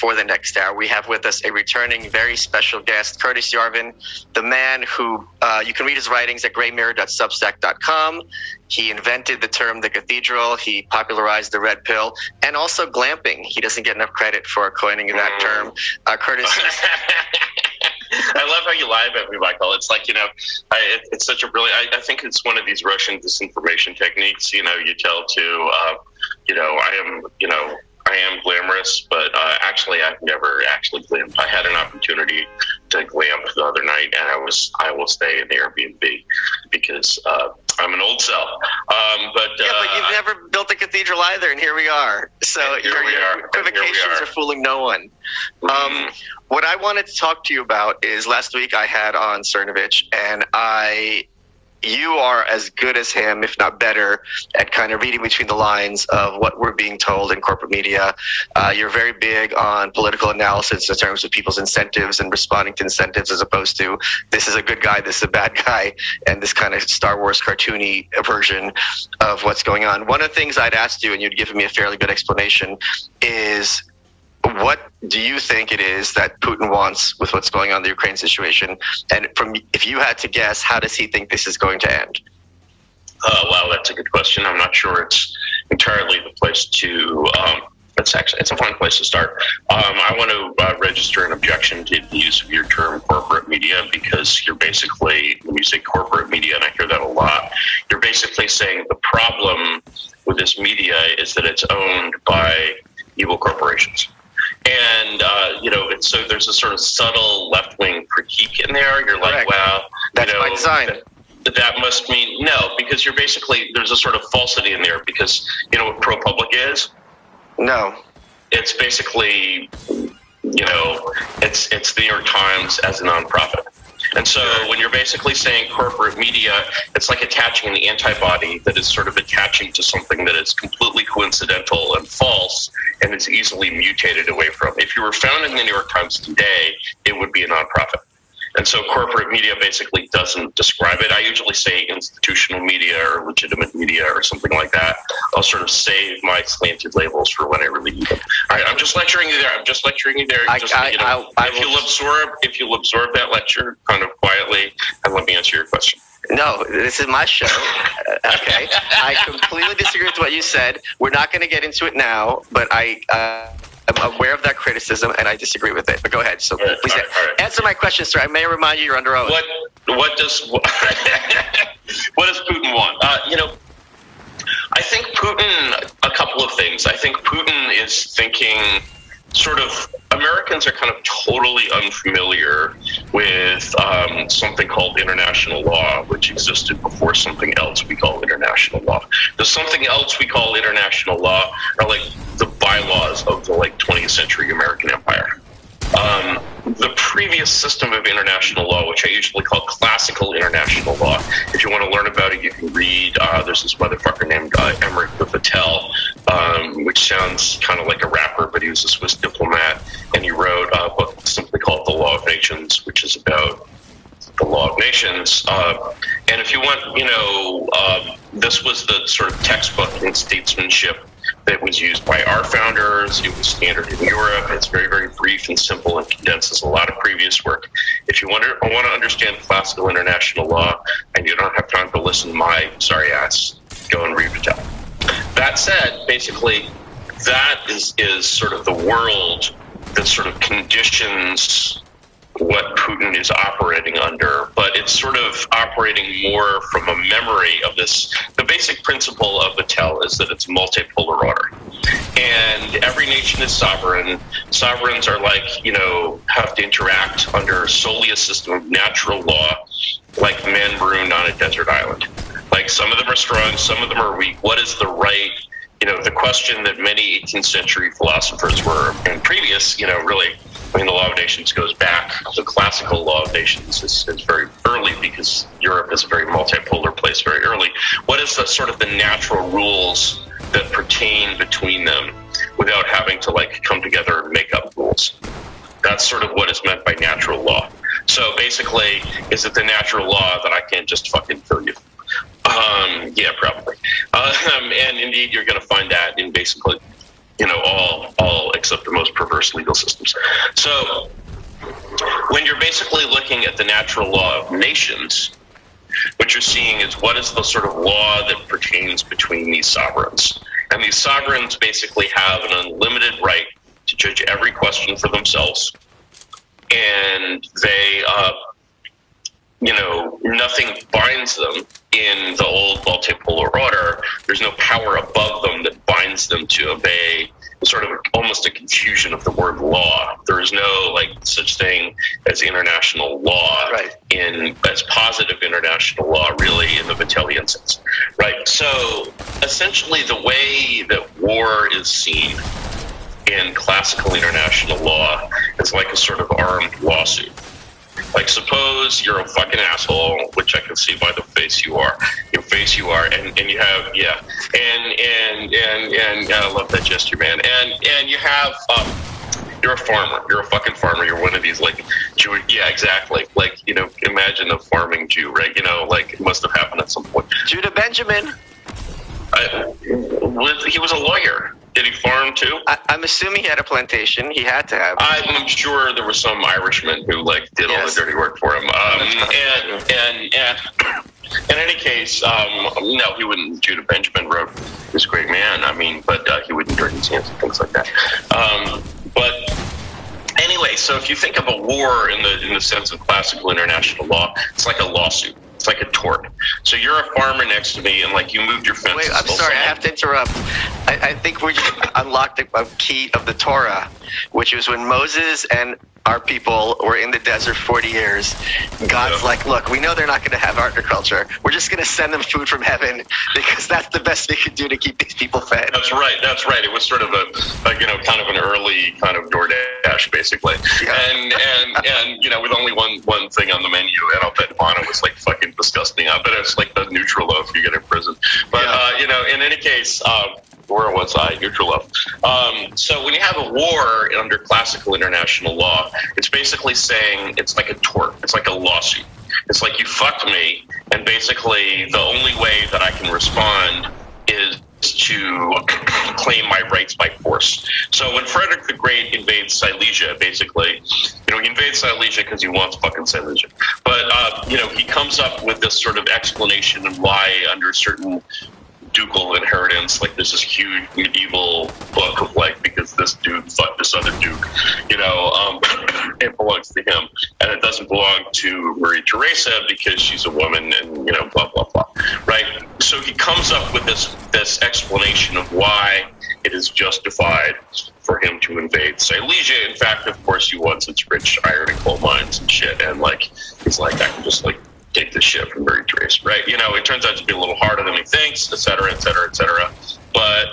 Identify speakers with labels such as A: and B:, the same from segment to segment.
A: for the next hour, we have with us a returning, very special guest, Curtis Yarvin, the man who you can read his writings at graymirror.substack.com. He invented the term the cathedral. He popularized the red pill, and also glamping. He doesn't get enough credit for coining that term. Curtis.
B: I love how you lie about me, Michael. It's like, it's such a brilliant, I think it's one of these Russian disinformation techniques. You tell to, I am glamorous, but actually I've never actually glamped. I had an opportunity to glamp the other night, and I will stay in the Airbnb because I'm an old cell. But
A: you've never built a cathedral either, and here we are. So your equivocations are fooling no one. What I wanted to talk to you about is last week I had on Cernovich, and you are as good as him, if not better, at kind of reading between the lines of what we're being told in corporate media. You're very big on political analysis in terms of people's incentives and responding to incentives, as opposed to this is a good guy, this is a bad guy, and this kind of Star Wars cartoony version of what's going on. One of the things I'd asked you, and you'd given me a fairly good explanation, is what do you think it is that Putin wants with what's going on in the Ukraine situation? And if you had to guess, how does he think this is going to end?
B: Wow, that's a good question. I'm not sure it's entirely the place to. It's a fun place to start. I want to register an objection to the use of your term corporate media, because you're basically, when you say corporate media, and I hear that a lot, you're basically saying the problem with this media is that it's owned by evil corporations. And, so there's a sort of subtle left-wing critique in there. You're like, wow.
A: That's by design.
B: That must mean no, because you're basically, there's a sort of falsity in there, because you know what ProPublica is?
A: No.
B: It's basically, it's the New York Times as a nonprofit. And so when you're basically saying corporate media, it's like attaching an antibody that is sort of attaching to something that is completely coincidental and false, and it's easily mutated away from. If you were found in the New York Times today, it would be a nonprofit. And so corporate media basically doesn't describe it. I usually say institutional media or legitimate media or something like that. I'll sort of save my slanted labels for when I really need them. All right, I'm just lecturing you there. If you'll absorb that lecture kind of quietly, and let me answer your question.
A: No, this is my show. Okay, I completely disagree with what you said. We're not going to get into it now, but I'm aware of that criticism, and I disagree with it. But go ahead. So please answer my question, sir. I may remind you you're under oath.
B: What does Putin want? I think Putin, a couple of things. I think Putin is thinking sort of, Americans are kind of totally unfamiliar with something called international law, which existed before something else we call international law. The something else we call international law are like the bylaws of the 20th century American empire. The previous system of international law, which I usually call classical international law, if you want to learn about it, you can read, there's this motherfucker named Emmerich Vattel, which sounds kind of like a rapper, but he was a Swiss diplomat, and he wrote a book simply called The Law of Nations, which is about the law of nations. And if you want, this was the sort of textbook in statesmanship that was used by our founders. It was standard in Europe. It's very, very brief and simple and condenses a lot of previous work. If you want to understand classical international law and you don't have time to listen to my sorry ass, go and read Patel. That said, basically, that is sort of the world that sort of conditions what Putin is operating under, but it's sort of operating more from a memory of this. The basic principle of Vattel is that it's multipolar order. And every nation is sovereign. Sovereigns are have to interact under solely a system of natural law, like men marooned on a desert island. Like, some of them are strong, some of them are weak. What is the right, the question that many 18th century philosophers were, and previous, really, the law of nations goes back. The classical law of nations is very early, because Europe is a very multipolar place very early. What is the sort of the natural rules that pertain between them without having to come together and make up rules? That's sort of what is meant by natural law. So basically, is it the natural law that I can't just fucking kill you? Yeah, probably. And indeed, you're going to find that in basically, all except the most perverse legal systems. So when you're basically looking at the natural law of nations, what you're seeing is what is the sort of law that pertains between these sovereigns. And these sovereigns basically have an unlimited right to judge every question for themselves. And they, nothing binds them in the old multipolar order. There's no power above them that binds them to obey sort of almost a confusion of the word law. There is no such thing as international law as positive international law, really, in the Vatelian sense, right? So essentially the way that war is seen in classical international law is like a sort of armed lawsuit. Like, suppose you're a fucking asshole, which I can see by the face you are. Your face you are, and you have, and I love that gesture, man. And you have, you're a farmer. You're a fucking farmer. You're one of these, Jewish, exactly. Imagine a farming Jew, right? It must have happened at some point.
A: Judah Benjamin.
B: He was a lawyer. Did he farm too?
A: I'm assuming he had a plantation. He had to have.
B: I'm sure there was some Irishman who did all the dirty work for him. And in any case, no, he wouldn't. Judah Benjamin wrote this great man. But he wouldn't dirty his hands and things like that. But anyway, so if you think of a war in the sense of classical international law, it's like a lawsuit. It's like a tort. So you're a farmer next to me, and you moved your fence.
A: Wait, I'm sorry, I have to interrupt. I think we just unlocked a key of the Torah, which was when Moses and our people were in the desert 40 years. God's like, look, we know they're not going to have agriculture. We're just going to send them food from heaven because that's the best we could do to keep these people fed.
B: That's right. It was sort of a kind of an early kind of DoorDash, basically. Yeah. And with only one thing on the menu, and I'll bet Ivana was fucking disgusting. I bet it's the neutral loaf you get in prison. But in any case, where was I? Neutral loaf. So when you have a war under classical international law, it's basically saying it's like a tort. It's like a lawsuit. It's like you fucked me, and basically the only way that I can respond is to claim my rights by force. So when Frederick the Great invades Silesia, basically, he invades Silesia because he wants fucking Silesia. But, he comes up with this sort of explanation of why under certain ducal inheritance, there's this huge medieval book of because this dude fucked this other duke, it belongs to him, and it doesn't belong to Marie Theresa because she's a woman, and blah blah blah, right? So he comes up with this explanation of why it is justified for him to invade Silesia. In fact, of course, he wants its rich iron and coal mines and shit, and he's I can just take this shit from Mary Trace, right? It turns out to be a little harder than he thinks, et cetera, et cetera, et cetera. But,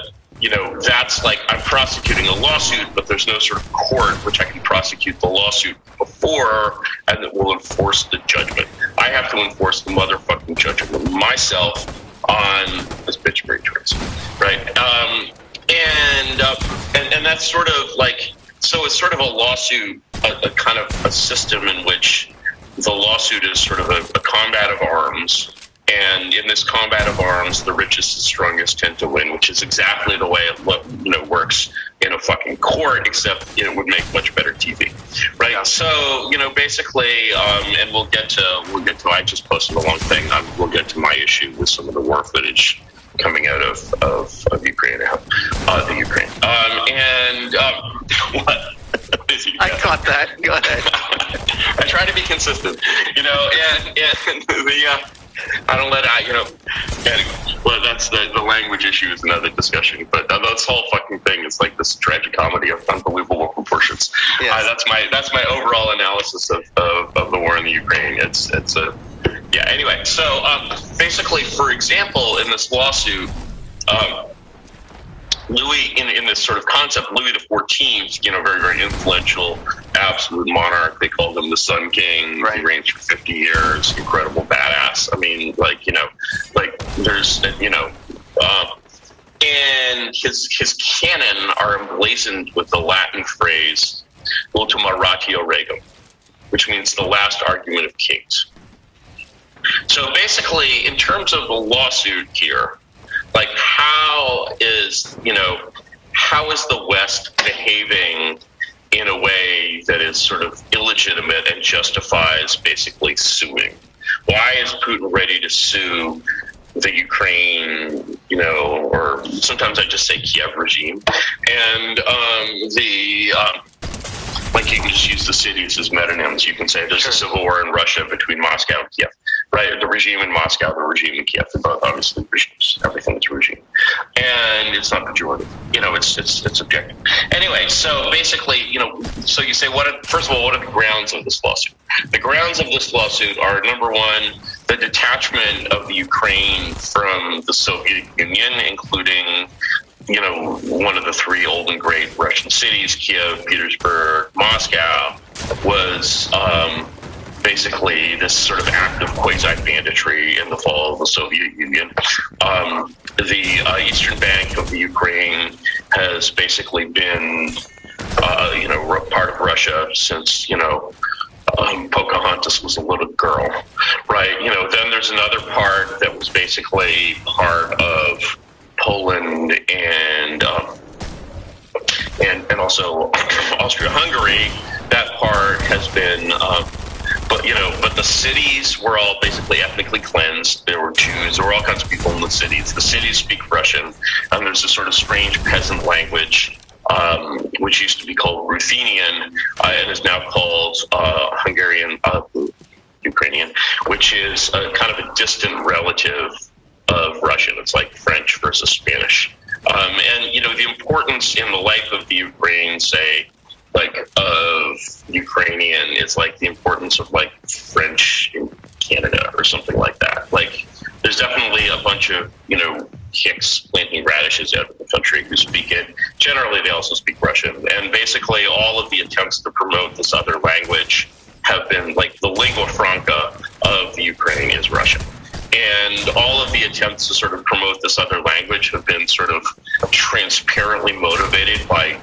B: that's I'm prosecuting a lawsuit, but there's no sort of court which I can prosecute the lawsuit before and that will enforce the judgment. I have to enforce the motherfucking judgment myself on this bitch Mary Trace, right? And that's sort of so it's sort of a lawsuit, a kind of a system in which the lawsuit is sort of a combat of arms, and in this combat of arms, the richest and strongest tend to win, which is exactly the way it works in a fucking court, except it would make much better TV, right? Yeah. So basically, and we'll get to. I just posted a long thing. We'll get to my issue with some of the war footage coming out of Ukraine, the Ukraine, what.
A: I caught that. Go ahead.
B: I try to be consistent, and I don't let that's the language issue is another discussion, but this whole fucking thing is this tragic comedy of unbelievable proportions. Yes. That's my overall analysis of the war in the Ukraine. Anyway, so basically, for example, in this lawsuit, Louis, in this sort of concept, Louis XIV, very, very influential, absolute monarch. They called him the Sun King. Right. He reigned for 50 years. Incredible badass. There's, and his canon are emblazoned with the Latin phrase "Ultima ratio regum," which means the last argument of kings. So basically, in terms of the lawsuit here, how is the West behaving in a way that is sort of illegitimate and justifies basically suing? Why is Putin ready to sue the Ukraine, or sometimes I just say Kiev regime, and like you can just use the cities as metonyms. You can say there's a civil war in Russia between Moscow and Kiev, right? The regime in Moscow, the regime in Kiev, they're both obviously regimes. Everything is regime, and it's not pejorative. It's objective. Anyway, so basically, so you say, first of all, what are the grounds of this lawsuit? The grounds of this lawsuit are, number one, the detachment of the Ukraine from the Soviet Union, including one of the three old and great Russian cities, Kiev, Petersburg, Moscow, was basically this sort of act of quasi-banditry in the fall of the Soviet Union. The eastern bank of the Ukraine has basically been, part of Russia since, Pocahontas was a little girl, right? Then there's another part that was basically part of Poland and also Austria-Hungary. That part has been, but the cities were all basically ethnically cleansed. There were Jews. There were all kinds of people in the cities. The cities speak Russian, and there's a sort of strange peasant language, which used to be called Ruthenian and is now called Hungarian, Ukrainian, which is kind of a distant relative of Russian. It's like French versus Spanish. And, the importance in the life of the Ukraine, say, like, of Ukrainian is like the importance of, like, French in Canada or something like that. Like, there's definitely a bunch of, Hicks planting radishes out of the country who speak it. Generally, they also speak Russian. And basically, all of the attempts to promote this other language have been, like, the lingua franca of the Ukraine is Russian. And all of the attempts to sort of promote this other language have been sort of transparently motivated by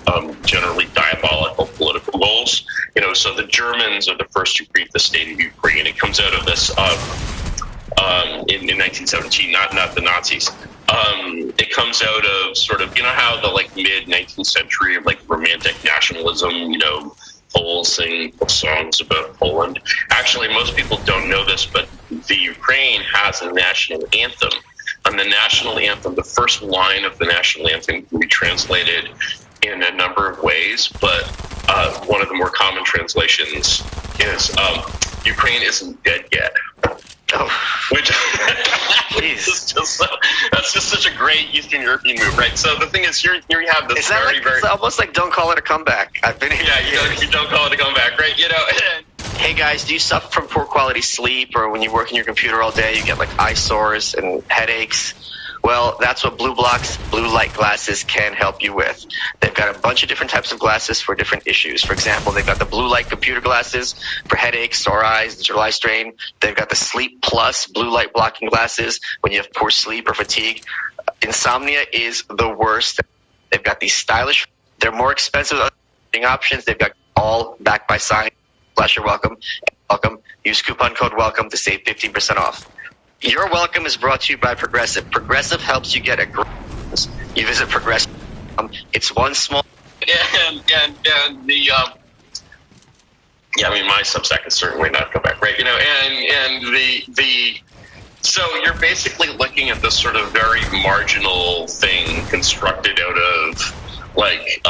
B: generally diabolical political goals. So the Germans are the first to create the state of Ukraine. It comes out of this in 1917, not the Nazis. It comes out of sort of, how the like mid 19th century of like romantic nationalism, Poles sing songs about Poland. Actually, most people don't know this, but the Ukraine has a national anthem. And the national anthem, the first line of the national anthem can be translated in a number of ways, but one of the more common translations is Ukraine isn't dead yet. Oh, which that's just such a great Eastern European move, right? So the thing is, here you have this
A: it's almost like don't call it a comeback. I've been here.
B: Yeah, you don't call it a comeback, right?
A: Hey guys, do you suffer from poor quality sleep, or when you work in your computer all day, you get like eye sores and headaches? Well, that's what Blue Block's blue light glasses can help you with. They've got a bunch of different types of glasses for different issues. For example, they've got the blue light computer glasses for headaches, sore eyes, digital eye strain. They've got the Sleep Plus blue light blocking glasses when you have poor sleep or fatigue. Insomnia is the worst. They've got these stylish, they're more expensive than options. They've got all backed by science. Flash your welcome. Use coupon code WELCOME to save 15% off. Your welcome is brought to you by Progressive. Progressive helps you get a great. You visit Progressive. It's one small.
B: And the my Substack is certainly not go back, right? So you're basically looking at this sort of very marginal thing constructed out of like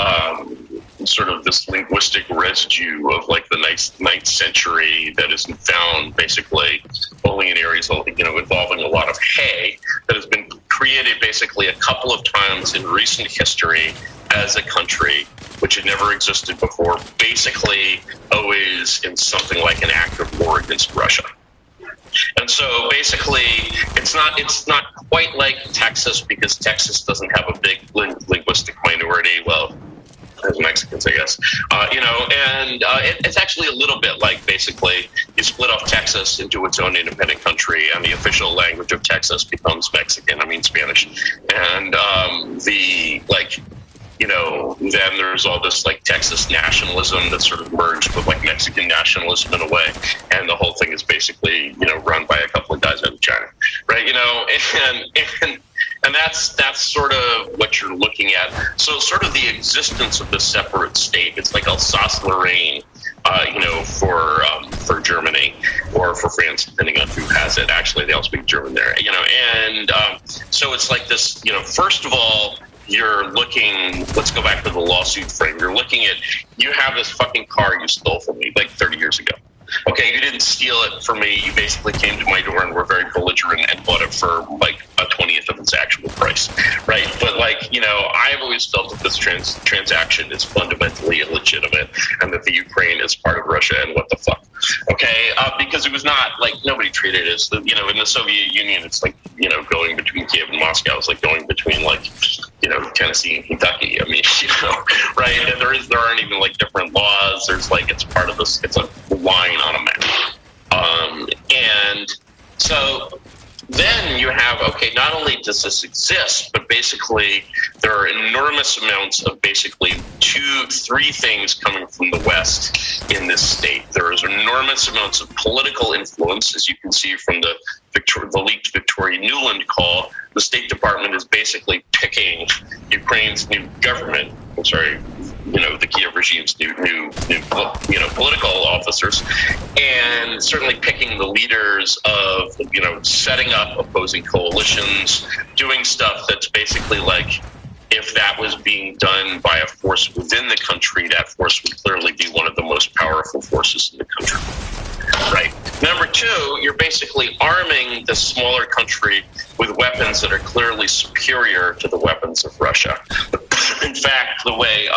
B: sort of this linguistic residue of like the 9th century that is found basically only in areas involving a lot of hay, that has been created basically a couple of times in recent history as a country which had never existed before, basically always in something like an act of war against Russia. And so basically it's not quite like Texas, because Texas doesn't have a big linguistic minority. Well, as Mexicans, I guess, it's actually a little bit like basically you split off Texas into its own independent country, and the official language of Texas becomes Spanish, and then there's all this like Texas nationalism that's sort of merged with like Mexican nationalism in a way, and the whole thing is basically run by a couple of guys out of China, right? And that's sort of what you're looking at. So sort of the existence of the separate state. It's like Alsace-Lorraine, for Germany or for France, depending on who has it. Actually, they all speak German there, And so it's like this, first of all, you're looking, let's go back to the lawsuit frame. You're looking at, you have this fucking car you stole from me like 30 years ago. Okay, you didn't steal it from me. You basically came to my door and were very belligerent and bought it for like a 20th of its actual price, right? But I've always felt that this transaction is fundamentally illegitimate and that the Ukraine is part of Russia and what the fuck, okay? Because it was not like nobody treated it as, in the Soviet Union, it's like, going between Kiev and Moscow. It's like going between Tennessee and Kentucky. I mean, right? And there aren't even like different laws. There's like, it's part of this, it's a line on a map. And so then you have, okay, not only does this exist, but basically there are enormous amounts of basically 2-3 things coming from the West in this state. There is enormous amounts of political influence, as you can see from the leaked Victoria Nuland call. The State Department is basically picking Ukraine's new government. I'm sorry, the Kiev regime's new political officers, and certainly picking the leaders of, setting up opposing coalitions, doing stuff that's basically like, if that was being done by a force within the country, that force would clearly be one of the most powerful forces in the country. Right. Number two, you're basically arming the smaller country with weapons that are clearly superior to the weapons of Russia. In fact, the way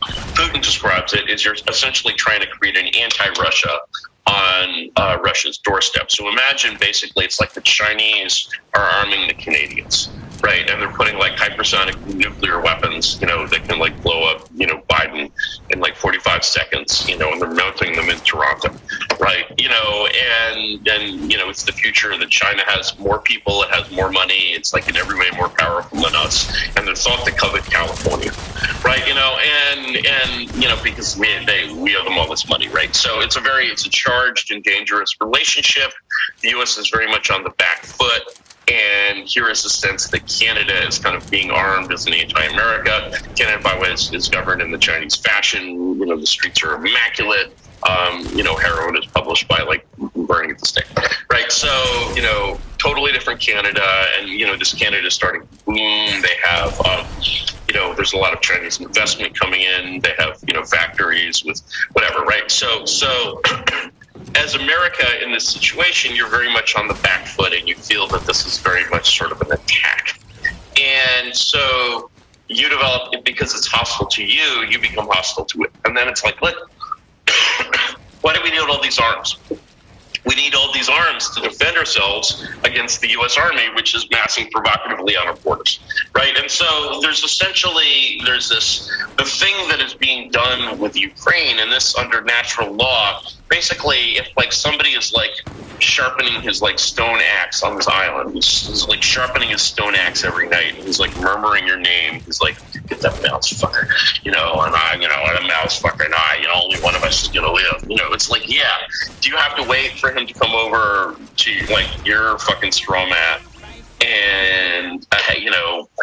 B: Putin describes it is you're essentially trying to create an anti-Russia on Russia's doorstep. So imagine basically it's like the Chinese are arming the Canadians, right? And they're putting like hypersonic nuclear weapons, that can like blow up, Biden in like 45 seconds, and they're mounting them in Toronto, right? And it's the future that China has more people, it has more money, it's like in every way more powerful than us, and they're thought to covet California, right? Because we owe them all this money, right? So it's a charged and dangerous relationship. The U.S. is very much on the back foot. And here is the sense that Canada is kind of being armed as an anti-America. Canada, by the way, is governed in the Chinese fashion. The streets are immaculate. Heroin is published by like burning at the stake, right? So, totally different Canada. And, this Canada is starting to boom. They have, there's a lot of Chinese investment coming in. They have, factories with whatever, right? So as America in this situation, you're very much on the back foot and you feel that this is very much sort of an attack. And so you develop it because it's hostile to you, you become hostile to it. And then it's like, why do we need all these arms? We need all these arms to defend ourselves against the U.S. Army, which is massing provocatively on our borders, right? And so the thing that is being done with Ukraine, and this under natural law, basically, if like somebody is like sharpening his like stone axe on this island, he's like sharpening his stone axe every night, and he's like murmuring your name, he's like, get that mouse fucker, and a mouse fucker, and only one of us is gonna live. It's like, yeah, do you have to wait for him to come over to like your fucking straw mat and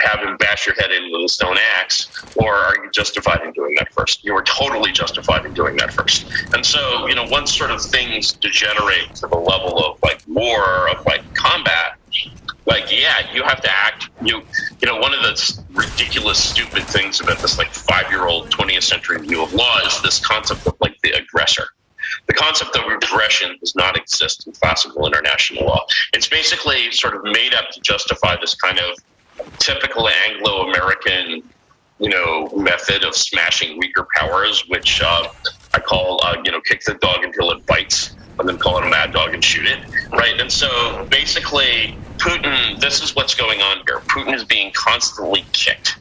B: have him bash your head in with a stone axe, or are you justified in doing that first? You are totally justified in doing that first. And so once sort of things degenerate to the level of like war, of like combat, like, yeah, you have to act. One of the ridiculous, stupid things about this like 5-year-old 20th century view of law is this concept of like the aggressor. The concept of aggression does not exist in classical international law. It's basically sort of made up to justify this kind of typical Anglo-American, method of smashing weaker powers, which I call, kick the dog until it bites, and then call it a mad dog and shoot it, right? And so basically, Putin, this is what's going on here. Putin is being constantly kicked.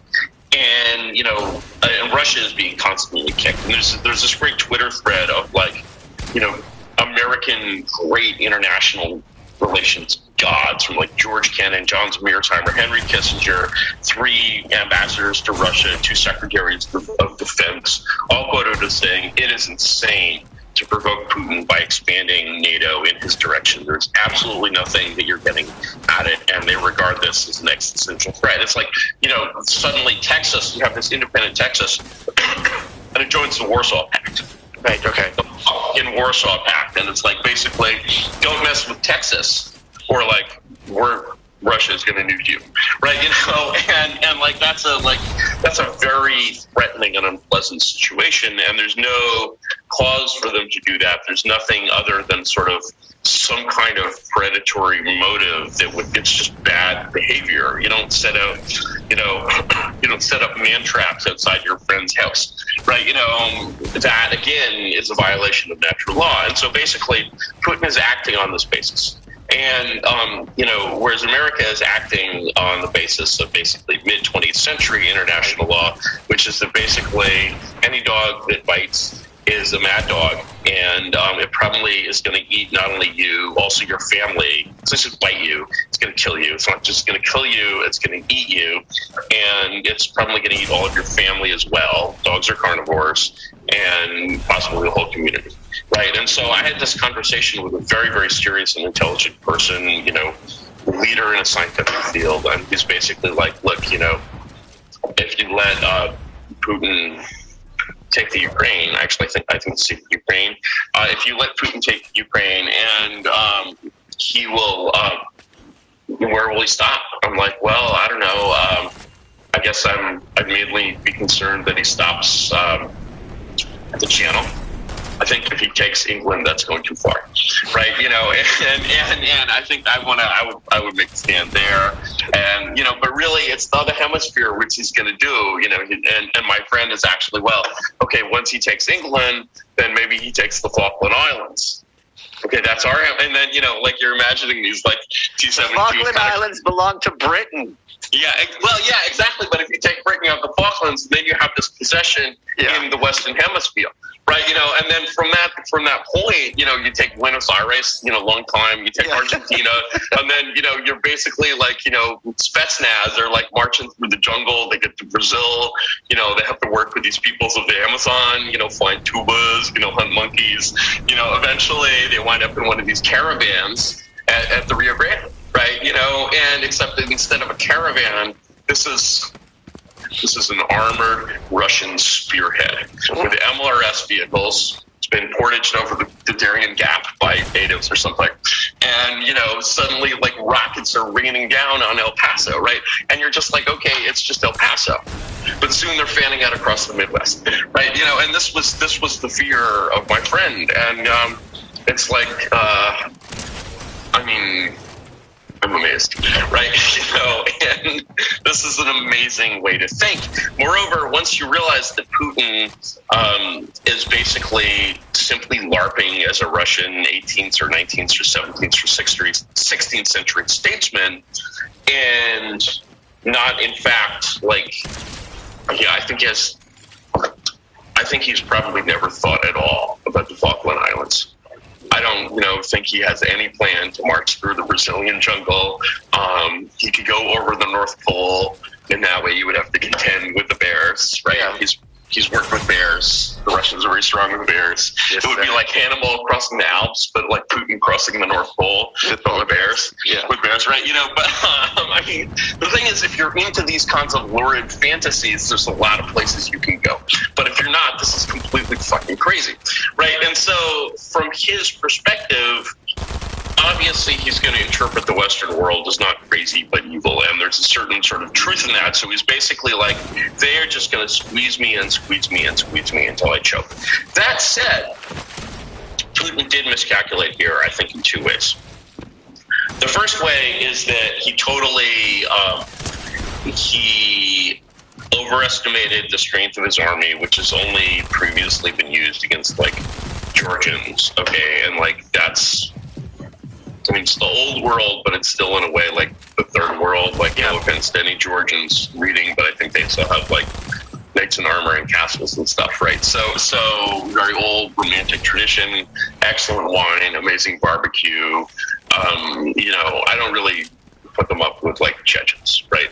B: And, and Russia is being constantly kicked. And there's this great Twitter thread of like, American great international relations gods from like George Kennan, John Mearsheimer, Henry Kissinger, 3 ambassadors to Russia, 2 secretaries of defense, all quoted as saying, it is insane to provoke Putin by expanding NATO in his direction. There's absolutely nothing that you're getting at it, and they regard this as an existential threat. It's like, suddenly Texas, you have this independent Texas, and it joins the Warsaw Pact.
A: Right, okay.
B: In Warsaw Pact, and it's like, basically, don't mess with Texas, or like, Russia is going to nuke you, right? And like that's a very threatening and unpleasant situation, and there's no cause for them to do that. There's nothing other than sort of some kind of predatory motive it's just bad behavior. You don't set out, you don't set up man traps outside your friend's house, right? That again is a violation of natural law, and so basically Putin is acting on this basis. And, whereas America is acting on the basis of basically mid-20th century international law, which is that basically any dog that bites is a mad dog, and it probably is going to eat not only you, also your family. So this is bite you, it's going to kill you. It's not just going to kill you, it's going to eat you, and it's probably going to eat all of your family as well. Dogs are carnivores, and possibly the whole community. Right, and so I had this conversation with a very, very serious and intelligent person, leader in a scientific field, and he's basically like, look, if you let Putin take the Ukraine, I think it's the Ukraine, if you let Putin take Ukraine, and he will, where will he stop? I'm like, well, I don't know. I guess I'd mainly be concerned that he stops at the Channel. I think if he takes England, that's going too far, right? And I think I would make a stand there, and but really it's the other hemisphere which he's going to do, and my friend is actually, well, okay, once he takes England, then maybe he takes the Falkland Islands. Okay, that's our, and then like you're imagining these like T-72
A: Falkland Islands belong to Britain.
B: Yeah, well, yeah, exactly. But if you take Britain out of the Falklands, then you have this possession in the Western Hemisphere, right? And then from that point, you take Buenos Aires, long time. You take Argentina, and then you're basically like Spetsnaz. They're like marching through the jungle. They get to Brazil. They have to work with these peoples of the Amazon. Flying tubas. Hunt monkeys. Eventually they wind up in one of these caravans at the Rio Grande. Right, and except that instead of a caravan, this is an armored Russian spearhead with MLRS vehicles. It's been portaged over the Darien Gap by natives or something, and suddenly like rockets are raining down on El Paso, right? And you're just like, okay, it's just El Paso, but soon they're fanning out across the Midwest, right? And this was the fear of my friend, and it's like, I'm amazed, right? And this is an amazing way to think. Moreover, once you realize that Putin is basically simply LARPing as a Russian 18th or 19th or 17th or 16th century statesman, and not in fact I think he's probably never thought at all about the Falkland Islands. I don't, think he has any plan to march through the Brazilian jungle. He could go over the North Pole, and that way you would have to contend with the bears, right? Yeah. He's worked with bears. The Russians are very strong with bears. Yes, it would be like Hannibal crossing the Alps, but like Putin crossing the North Pole with all the bears. Yeah. With bears, right? But the thing is, if you're into these kinds of lurid fantasies, there's a lot of places you can go. But if you're not, this is completely fucking crazy, right? And so, from his perspective, obviously he's going to interpret the Western world as not crazy but evil, and there's a certain sort of truth in that. So he's basically like, they're just going to squeeze me and squeeze me and squeeze me until I choke. That said, Putin did miscalculate here, I think, in two ways. The first way is that he totally he overestimated the strength of his army, which has only previously been used against like Georgians, okay, and like that's, it's the old world, but it's still in a way like the third world. Like, no offense to any Georgians reading, but I think they still have like knights in armor and castles and stuff, right? So very old romantic tradition, excellent wine, amazing barbecue. I don't really put them up with like Chechens, right?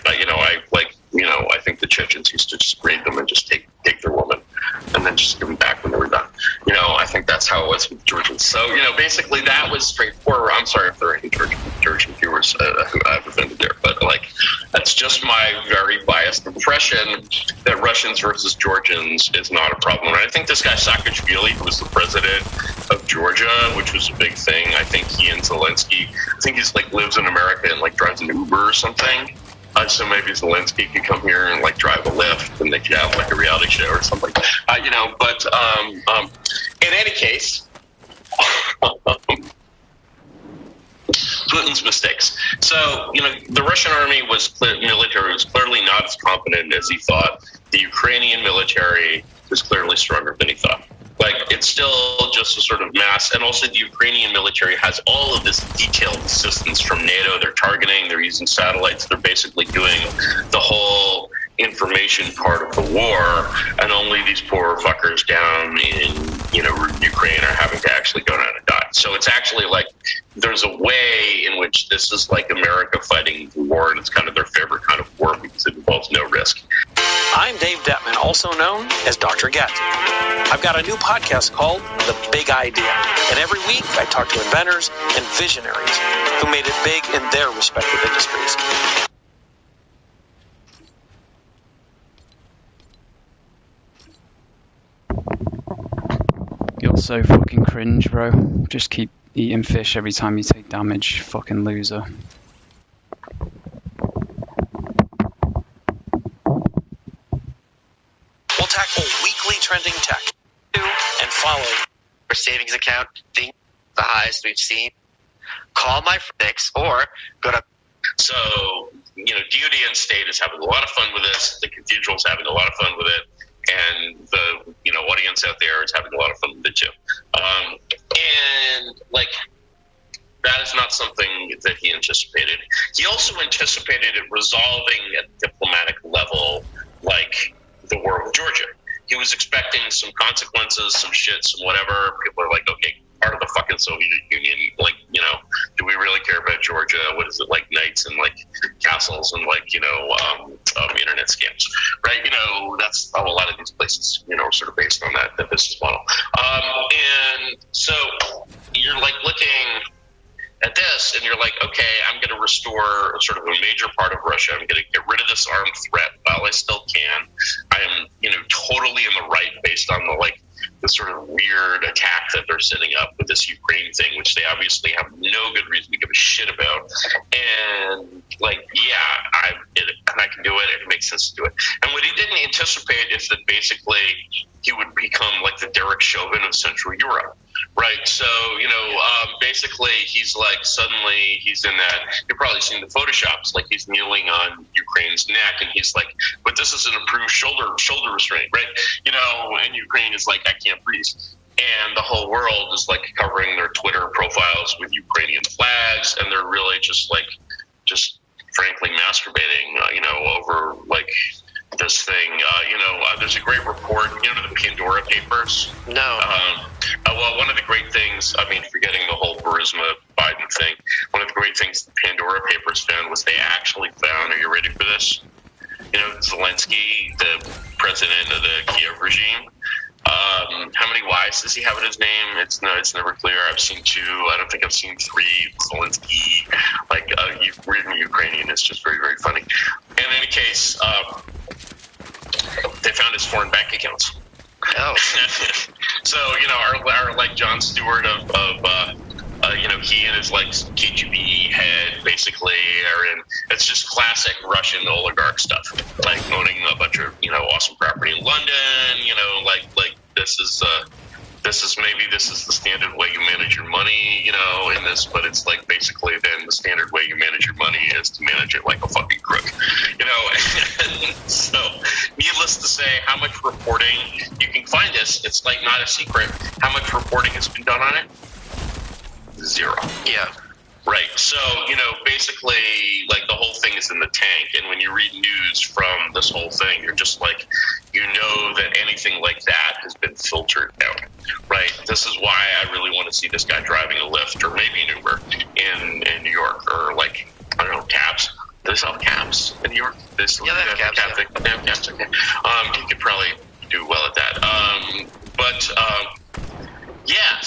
B: I think the Chechens used to just raid them and just take their woman and then just give them back when they were done. I think that's how it was with Georgians. So, basically that was straightforward. I'm sorry if there are any Georgian viewers who I've offended there, but that's just my very biased impression that Russians versus Georgians is not a problem. And I think this guy Saakashvili, who was the president of Georgia, which was a big thing, I think he and Zelensky, I think he's lives in America and drives an Uber or something. So maybe Zelensky could come here and drive a Lyft, and they could have a reality show or something, But in any case, Putin's mistakes. So the Russian army military was clearly not as competent as he thought. The Ukrainian military was clearly stronger than he thought. It's still just a sort of mass, and also the Ukrainian military has all of this detailed assistance from NATO. They're targeting, they're using satellites, they're basically doing the whole information part of the war, and only these poor fuckers down in Ukraine are having to actually go down and die. So it's actually there's a way in which this is America fighting the war, and it's kind of their favorite kind of war because it involves no risk.
C: I'm Dave Detman, also known as Dr. Get. I've got a new podcast called The Big Idea, and every week I talk to inventors and visionaries who made it big in their respective industries.
D: You're so fucking cringe, bro. Just keep eating fish every time you take damage, fucking loser.
C: We'll tackle weekly trending tech and follow
A: Our savings account, the highest we've seen. Call my fix or go to.
B: So, deity and state is having a lot of fun with this. The cathedral's having a lot of fun with it. And the, audience out there is having a lot of fun with it too. That is not something that he anticipated. He also anticipated it resolving at diplomatic level, the war with Georgia. He was expecting some consequences, some shit, some whatever. People are okay, part of the fucking Soviet Union. Do we really care about Georgia? What is it knights and castles and internet scams, right? That's how a lot of these places, are sort of based on that business model. And so you're looking at this and you're okay, I'm going to restore sort of a major part of Russia. I'm going to get rid of this armed threat while I still can. I am, totally in the right based on the sort of weird attack that they're setting up with this Ukraine thing, which they obviously have no good reason to give a shit about. And I did it, and I can do it. It makes sense to do it. And what he didn't anticipate is that basically he would become the Derek Chauvin of Central Europe. Right. So, basically he's suddenly he's in that, you've probably seen the Photoshops, he's kneeling on Ukraine's neck and he's but this is an approved shoulder restraint, right? And Ukraine is I can't breathe. And the whole world is covering their Twitter profiles with Ukrainian flags. And they're really just frankly masturbating, over this thing. There's a great report, the Pandora Papers.
A: No.
B: Well, one of the great things, forgetting the whole Burisma Biden thing, one of the great things the Pandora Papers found was they actually found, are you ready for this? Zelensky, the president of the Kiev regime, how many Y's does he have in his name? It's never clear. I've seen 2. I don't think I've seen 3. Zelensky, written Ukrainian is just very, very funny. In any case, they found his foreign bank accounts.
A: Oh.
B: So, our John Stewart of he and his KGB head basically are in. It's just classic Russian oligarch stuff, owning a bunch of awesome property in London. This is the standard way you manage your money, in this, but it's basically then the standard way you manage your money is to manage it like a fucking crook, and so needless to say, how much reporting, you can find this, it's not a secret, how much reporting has been done on it? 0.
A: Yeah.
B: Right. So, basically, the whole thing is in the tank. And when you read news from this whole thing, you're just that anything like that has been filtered out. Right. This is why I really want to see this guy driving a Lyft or maybe an Uber in New York, or I don't know, cabs. Do they sell cabs in New York?
A: Yeah, they have cabs.
B: They have cabs. Okay. You could probably do well at that. Yeah.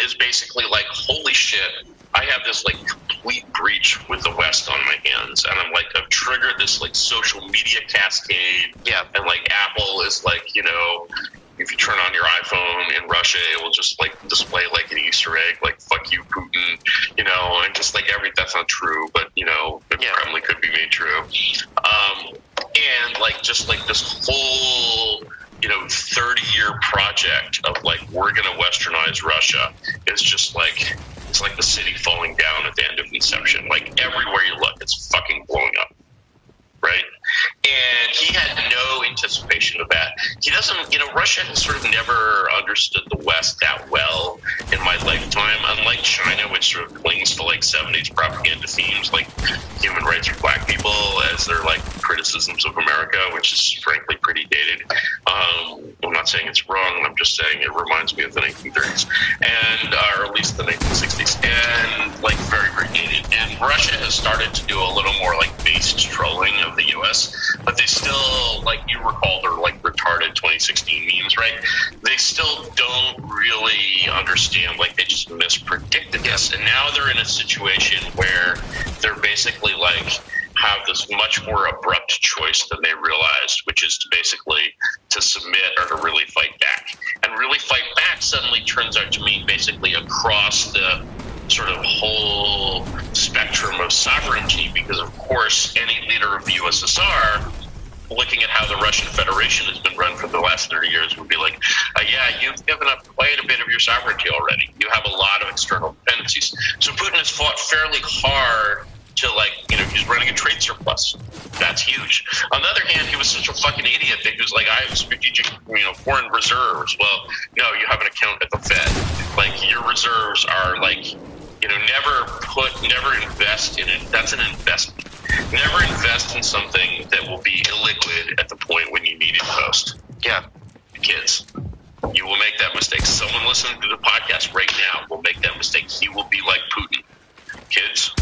B: is basically like, holy shit, I have this like complete breach with the West on my hands, and I'm like, I've triggered this like social media cascade.
A: Yeah.
B: And like Apple is like, you know, if you turn on your iPhone in Russia, it will just like display like an Easter egg, like "fuck you, Putin," you know, and just like that's not true, but you know, it probably could be made true. And like just like this whole, you know, 30-year project of like, we're gonna westernize Russia is just like, it's like the city falling down at the end of Inception. Like everywhere you look, it's fucking blowing up, right? And he had no anticipation of that. He doesn't, you know, Russia has sort of never understood the West that well in my lifetime, unlike China, which sort of clings to like 70s propaganda themes like human rights for black people as their like criticisms of America, which is frankly pretty dated. I'm not saying it's wrong, I'm just saying it reminds me of the 1930s, and or at least the 1960s, and like very, very dated. And Russia has started to do a little more like based trolling of the US, but they still, like you recall their like retarded 2016 memes, right? They still don't really understand, like they just mispredicted this, and now they're in a situation where they're basically like have this much more abrupt choice than they realized, which is to basically to submit or to really fight back. And really fight back suddenly turns out to mean basically across the sort of whole spectrum of sovereignty, because of course any leader of the USSR, looking at how the Russian Federation has been run for the last 30 years, would be like, yeah, you've given up quite a bit of your sovereignty already. You have a lot of external dependencies. So Putin has fought fairly hard to, like, you know, he's running a trade surplus. That's huge. On the other hand, he was such a fucking idiot that he was like, I have strategic, you know, foreign reserves. Well, no, you have an account at the Fed. Like, your reserves are like, you know, never invest in it. That's an investment. Never invest in something that will be illiquid at the point when you need it most.
A: Yeah.
B: Kids, you will make that mistake. Someone listening to the podcast right now will make that mistake. He will be like Putin. Kids,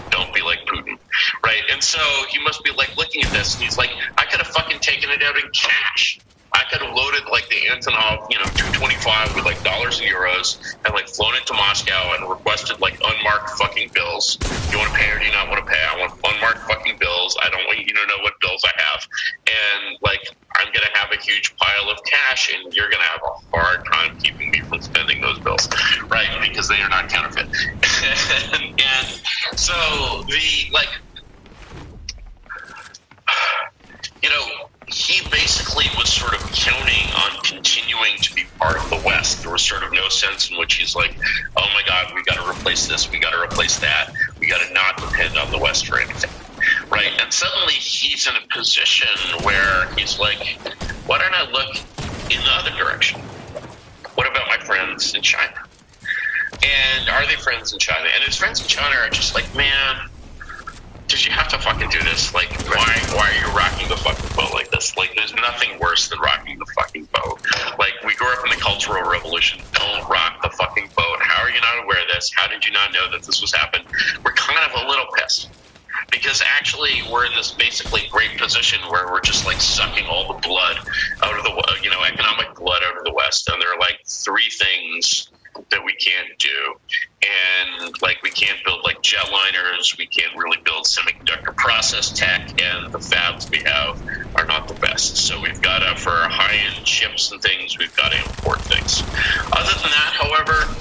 B: don't be like Putin, right? And so he must be like looking at this, and he's like, I could have fucking taken it out in cash. I could have loaded like the Antonov, you know, 225 with like dollars and euros, and like flown it to Moscow and requested like unmarked fucking bills. You want to pay or do you not want to pay? I want unmarked fucking bills. I don't want you to know what bills I have, and like I'm gonna have a huge pile of cash, and you're gonna have a hard time keeping me from spending those bills, right? Because they are not counterfeit. and so the like, you know, he basically was sort of counting on continuing to be part of the West. There was sort of no sense in which he's like, oh my God, we got to replace this, we got to replace that, we got to not depend on the West for anything, right? And suddenly he's in a position where he's like, why don't I look in the other direction? What about my friends in China? And are they friends in China? And his friends in China are just like, man, did you have to fucking do this? Like, why are you rocking the fucking boat like this? Like, there's nothing worse than rocking the fucking boat. Like, we grew up in the Cultural Revolution. Don't rock the fucking boat. How are you not aware of this? How did you not know that this was happening? We're kind of a little pissed. Because actually, we're in this basically great position where we're just like sucking all the blood out of the, you know, economic blood out of the West. And there are like three things that we can't do. And like, we can't build like jetliners, we can't really build semiconductor process tech, and the fabs we have are not the best. So we've got to, for our high-end chips and things, we've got to import things. Other than that, however,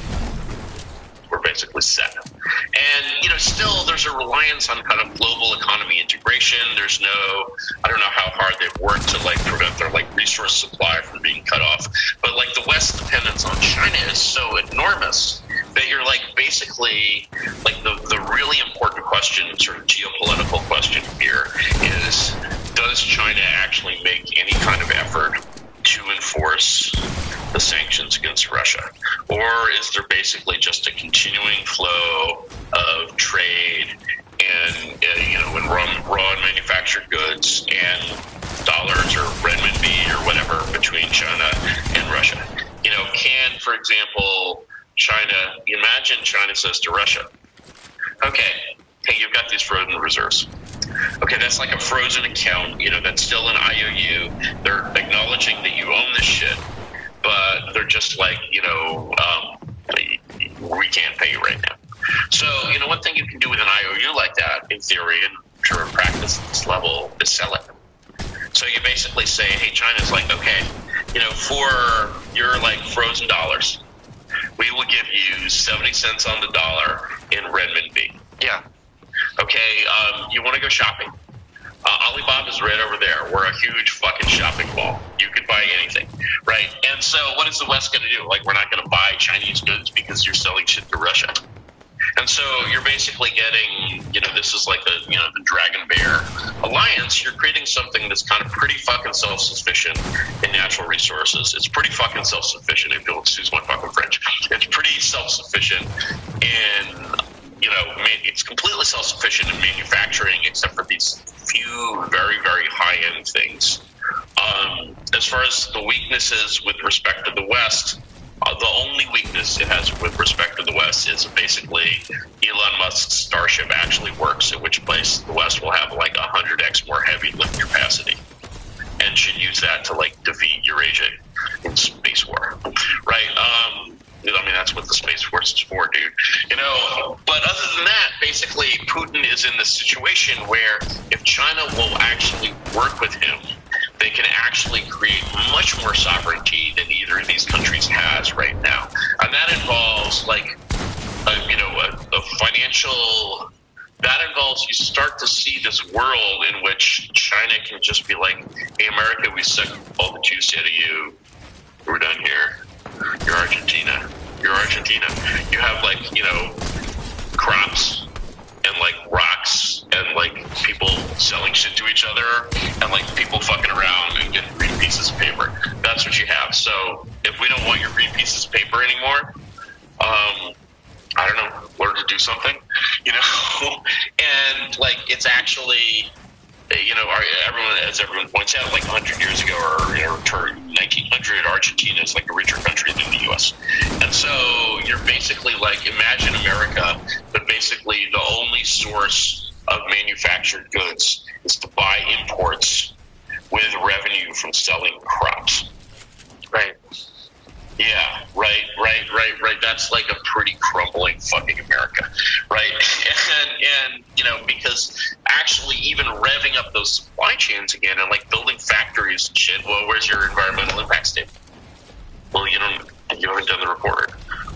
B: we're basically set. And, you know, still there's a reliance on kind of global economy integration. There's no, I don't know how hard they've worked to like prevent their like resource supply from being cut off. But like the West's dependence on China is so enormous that you're like basically like the really important question, sort of geopolitical question here is, does China actually make any kind of effort to enforce the sanctions against Russia? Or is there basically just a continuing flow of trade and, you know, and raw and manufactured goods and dollars or renminbi or whatever between China and Russia? You know, can, for example, China, imagine China says to Russia, okay, hey, you've got these frozen reserves. Okay, that's like a frozen account, you know, that's still an IOU. They're acknowledging that you own this shit, but they're just like, you know, we can't pay you right now. So, one thing you can do with an IOU like that, in theory, and sure in practice at this level, is sell it. So you basically say, hey, China's like, okay, for your frozen dollars, we will give you 70 cents on the dollar in renminbi.
A: Yeah.
B: Okay, you want to go shopping? Alibaba's right over there. We're a huge fucking shopping mall. You could buy anything, right? And so what is the West going to do? We're not going to buy Chinese goods because you're selling shit to Russia. And so you're basically getting, this is like the Dragon Bear Alliance. You're creating something that's kind of pretty fucking self-sufficient in natural resources. It's pretty fucking self-sufficient, if you'll excuse my fucking French. It's pretty self-sufficient in, it's completely self-sufficient in manufacturing, except for these few very, very high-end things. As far as the weaknesses with respect to the West, the only weakness it has with respect to the West is basically Elon Musk's Starship actually works, in which place the West will have 100x more heavy lift capacity and should use that to defeat Eurasia in space war, right? That's what the Space Force is for, dude. But other than that, basically Putin is in this situation where if China will actually work with him, they can actually create much more sovereignty than either of these countries has right now. And that involves a financial, that involves you start to see this world in which China can just be like, hey, America, we suck all the juice out of you. We're done here. You're Argentina. You're Argentina. You have crops and rocks and people selling shit to each other and people fucking around and getting green pieces of paper. That's what you have. So if we don't want your green pieces of paper anymore, I don't know, learn to do something, and it's actually, everyone points out, 100 years ago or 1900, Argentina is a richer country than the U.S. And so you're basically imagine America, but basically the only source of manufactured goods is to buy imports with revenue from selling crops.
A: Right.
B: Yeah, right. That's a pretty crumbling fucking America, right? And because actually even revving up those supply chains again and building factories and shit, well, where's your environmental impact statement? Well, you haven't done the report.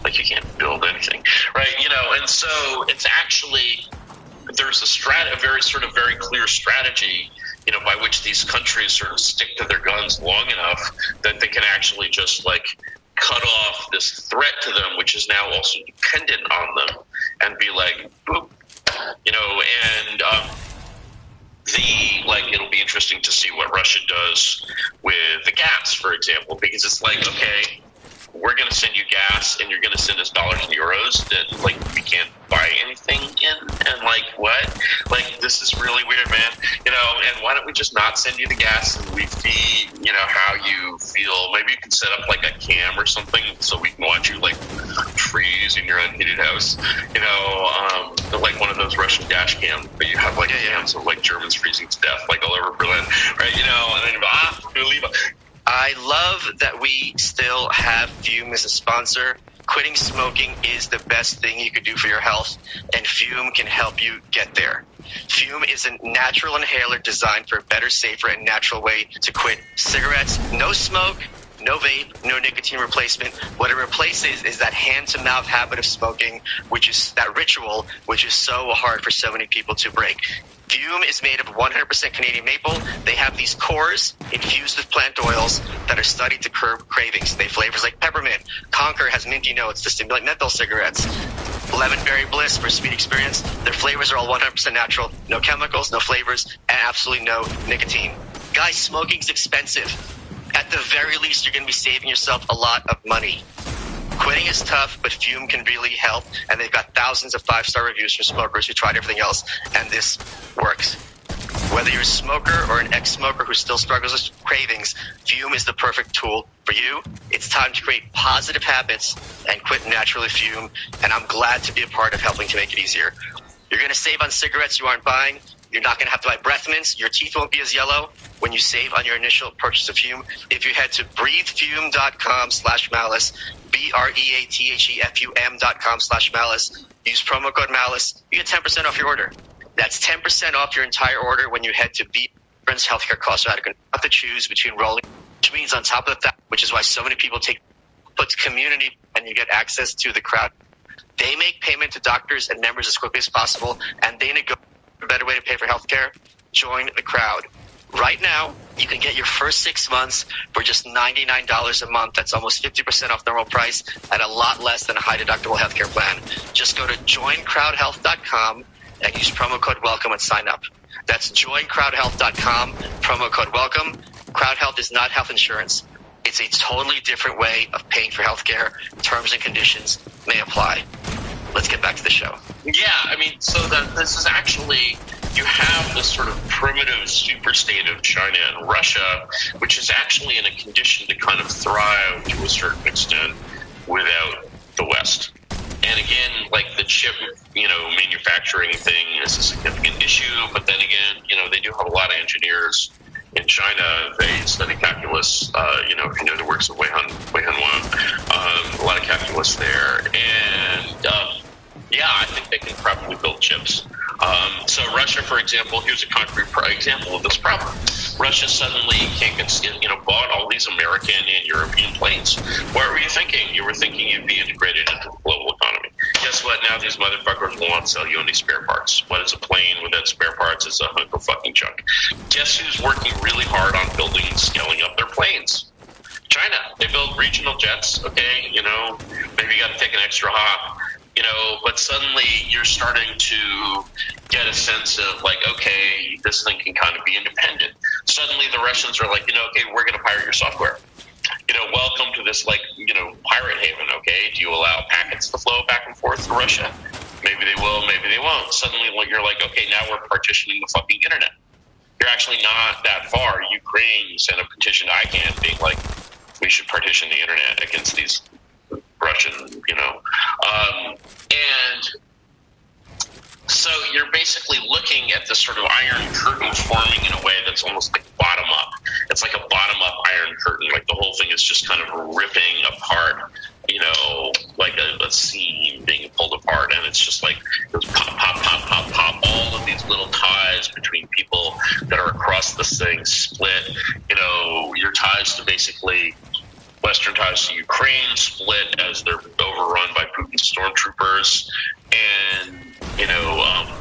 B: You can't build anything, right? And so it's actually, there's a very clear strategy, by which these countries sort of stick to their guns long enough that they can actually just cut off this threat to them, which is now also dependent on them, and be boop, and it'll be interesting to see what Russia does with the gas, for example, because it's okay, we're going to send you gas and you're going to send us dollars and euros that we can't buy anything in, and what? This is really weird, man. And why don't we just not send you the gas and we feed, how you feel? Maybe you can set up a cam or something so we can watch you freeze in your unheated house. One of those Russian dash cams, but you have cams of Germans freezing to death all over Berlin, right? And then you go,
A: I love that we still have Fume as a sponsor. Quitting smoking is the best thing you could do for your health, and Fume can help you get there. Fume is a natural inhaler designed for a better, safer, and natural way to quit cigarettes. No smoke, no vape, no nicotine replacement. What it replaces is that hand-to-mouth habit of smoking, which is that ritual, which is so hard for so many people to break. Fume is made of 100% Canadian maple. They have these cores infused with plant oils that are studied to curb cravings. They have flavors like peppermint. Conquer has minty notes to stimulate menthol cigarettes. Lemon Berry Bliss for a sweet experience. Their flavors are all 100% natural. No chemicals, no flavors, and absolutely no nicotine. Guys, smoking's expensive. At the very least, you're going to be saving yourself a lot of money. Quitting is tough, but Fume can really help, and they've got thousands of 5-star reviews from smokers who tried everything else, and this works. Whether you're a smoker or an ex-smoker who still struggles with cravings, Fume is the perfect tool for you. It's time to create positive habits and quit naturally Fume, and I'm glad to be a part of helping to make it easier. You're going to save on cigarettes you aren't buying. You're not going to have to buy breath mints. Your teeth won't be as yellow when you save on your initial purchase of Fume. If you head to breathefume.com/malice, BREATHEFUM.com/malice, use promo code malice, you get 10% off your order. That's 10% off your entire order when you head to Friends Healthcare Costs. You have to choose between rolling, which means on top of that, which is why so many people puts community and you get access to the crowd. They make payment to doctors and members as quickly as possible, and they negotiate a better way to pay for healthcare. Join the crowd. Right now, you can get your first 6 months for just $99 a month. That's almost 50% off normal price at a lot less than a high deductible healthcare plan. Just go to joincrowdhealth.com and use promo code WELCOME and sign up. That's joincrowdhealth.com, promo code WELCOME. Crowd Health is not health insurance. It's a totally different way of paying for healthcare. Terms and conditions may apply. Let's get back to the show.
B: Yeah, I mean, so this is actually, you have this sort of primitive superstate of China and Russia, which is actually in a condition to kind of thrive to a certain extent without the West. And again, like the chip, manufacturing thing is a significant issue, but then again, they do have a lot of engineers in China. They study calculus, if you know the works of Wei Hun Wang, a lot of calculus there. And, I think they can probably build chips. So Russia, for example, here's a concrete example of this problem. Russia suddenly can't bought all these American and European planes. What were you thinking? You were thinking you'd be integrated into the global economy. Guess what? Now these motherfuckers won't sell you any spare parts. What is a plane without spare parts? It's a hunk of fucking junk. Guess who's working really hard on building and scaling up their planes? China. They build regional jets, okay? Maybe you got to take an extra hop. But suddenly you're starting to get a sense of like, okay, this thing can kind of be independent. Suddenly the Russians are like, okay, we're going to pirate your software. Welcome to this pirate haven, okay? Do you allow packets to flow back and forth to Russia? Maybe they will, maybe they won't. Suddenly you're like, okay, now we're partitioning the fucking internet. You're actually not that far. Ukraine sent a petition to ICANN being like, we should partition the internet against these Russian, and so you're basically looking at this sort of iron curtain forming in a way that's almost like bottom up. It's like a bottom up iron curtain. Like the whole thing is just kind of ripping apart, like a seam being pulled apart. And it's just like it's pop, pop, pop, pop, pop. All of these little ties between people that are across this thing split. Your ties to basically Western ties to Ukraine split as they're overrun by Putin's stormtroopers. And,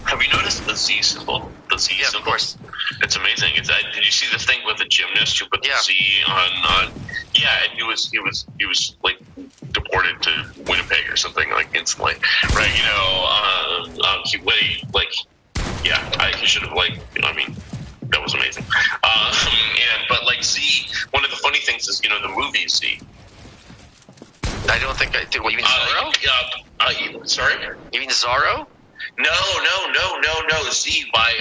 B: have you noticed the Z symbol? The Z symbol?
A: Of course.
B: It's amazing. Did you see the thing with the gymnast who put the Z on? Yeah, and he was like deported to Winnipeg or something like instantly, right? He should have that was amazing. But Z, one of the funny things is, the movie Z.
A: I don't think I did. What, you mean Zorro?
B: Sorry?
A: You mean Zorro?
B: No. Z by,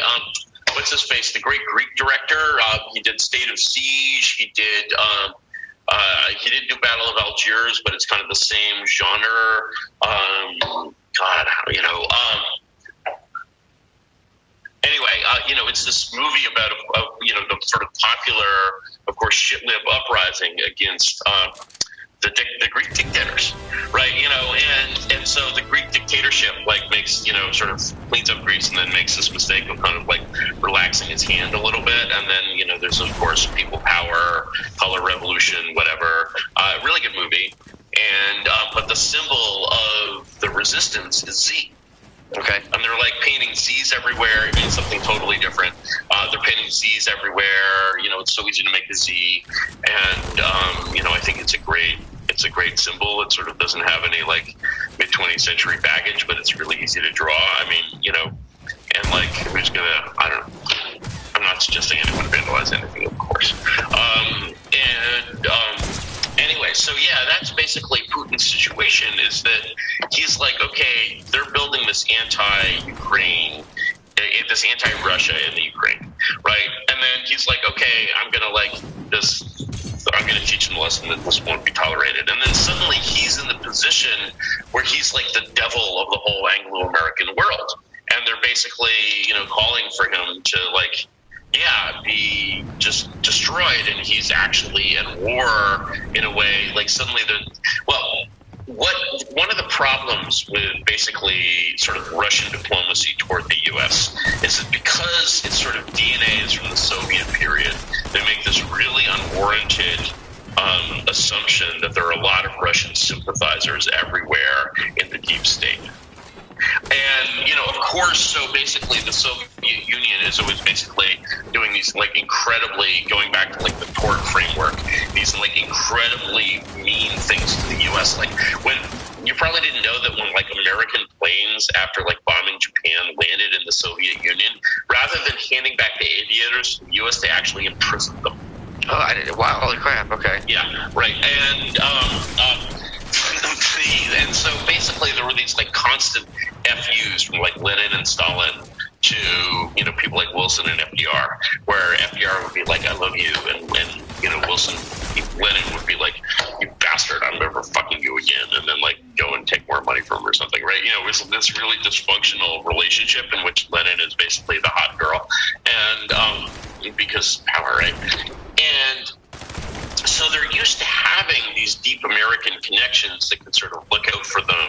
B: what's his face? The great Greek director. He did State of Siege. He didn't do Battle of Algiers, but it's kind of the same genre. Anyway, it's this movie about, the sort of popular, of course, shitlib uprising against the Greek dictators, right? And so the Greek dictatorship, makes, sort of cleans up Greece and then makes this mistake of kind of, relaxing its hand a little bit. And then, there's, of course, people power, color revolution, whatever. Really good movie. And but the symbol of the resistance is Z. Okay. And they're painting Z's everywhere. It means something totally different. They're painting Z's everywhere. It's so easy to make a Z. And, I think it's a great symbol. It sort of doesn't have any mid-20th century baggage, but it's really easy to draw. I mean, and who's gonna, I don't know. I'm not suggesting anyone vandalize anything, of course. Anyway, so that's basically Putin's situation, is that he's okay, they're building this anti-Ukraine, this anti-Russia in the Ukraine, right? And then he's okay, I'm going to teach them a lesson that this won't be tolerated. And then suddenly he's in the position where he's the devil of the whole Anglo-American world. And they're basically, calling for him to be just destroyed, and he's actually at war in a way. Like suddenly, one of the problems with basically sort of Russian diplomacy toward the U.S. is that because its sort of DNA is from the Soviet period, they make this really unwarranted assumption that there are a lot of Russian sympathizers everywhere in the deep state. And, of course, so basically the Soviet Union is always basically doing these, incredibly, going back to, the Tort framework, these, incredibly mean things to the U.S. When you probably didn't know that when, American planes, after, bombing Japan, landed in the Soviet Union, rather than handing back the aviators to the U.S., they actually imprisoned them.
A: Oh, I didn't. Wow, holy crap, okay.
B: Yeah, right. And, and so basically there were these constant FUs from Lenin and Stalin to people like Wilson and FDR, where FDR would be like, I love you, and Wilson, Lenin would be like, you bastard, I'm never fucking you again, and then go and take more money from him or something, right? It was this really dysfunctional relationship in which Lenin is basically the hot girl, and because power, right? And so they're used to having these deep American connections that can sort of look out for them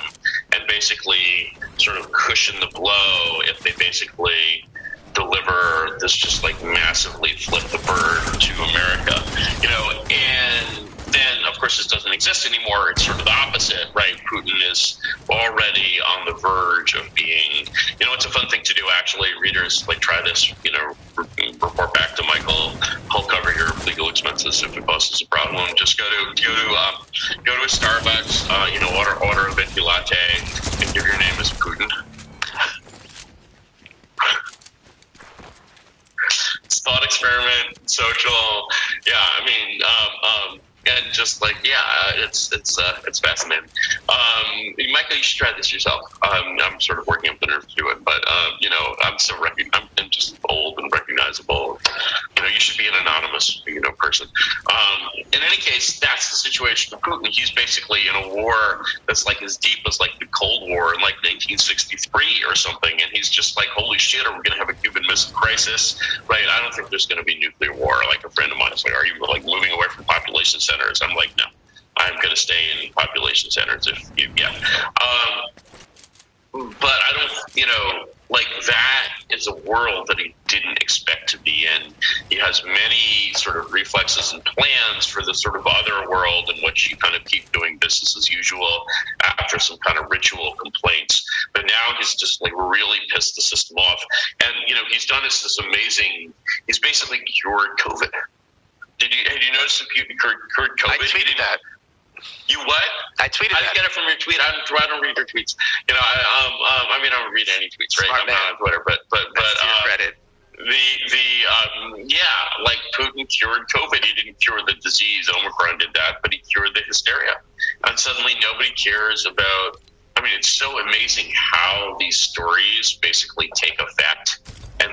B: and basically sort of cushion the blow if they basically deliver this just massively flip the bird to America, and then of course this doesn't exist anymore. It's sort of the opposite, right? Putin is already on the verge of being, it's a fun thing to do actually. Readers try this, report back to Michael. He'll cover your legal expenses if it poses a problem. Just go to a Starbucks, order a venti latte, and give your name as Putin. It's thought experiment, social, and just it's fascinating. Michael, you should try this yourself. I'm sort of working up the nerve to do it, but I'm just old and recognizable. You should be an anonymous, person. In any case, that's the situation of Putin. He's basically in a war that's as deep as the Cold War in 1963 or something, and he's just holy shit, are we going to have a Cuban Missile Crisis? Right? I don't think there's going to be nuclear war. A friend of mine is are you moving away from population centers? I'm no, I'm going to stay in population centers but I don't, that is a world that he didn't expect to be in. He has many sort of reflexes and plans for the sort of other world in which you kind of keep doing business as usual after some kind of ritual complaints. But now he's just really pissed the system off. And, he's done this amazing, he's basically cured COVID. Had you noticed that he cured COVID?
A: I tweeted that.
B: You what?
A: I tweeted that.
B: I get it from your tweet. I don't read your tweets. I don't read any tweets, right?
A: Smart
B: I'm
A: man.
B: not on Twitter, but
A: That's to your credit.
B: Putin cured COVID. He didn't cure the disease. Omicron did that, but he cured the hysteria. And suddenly nobody cares about. It's so amazing how these stories basically take effect and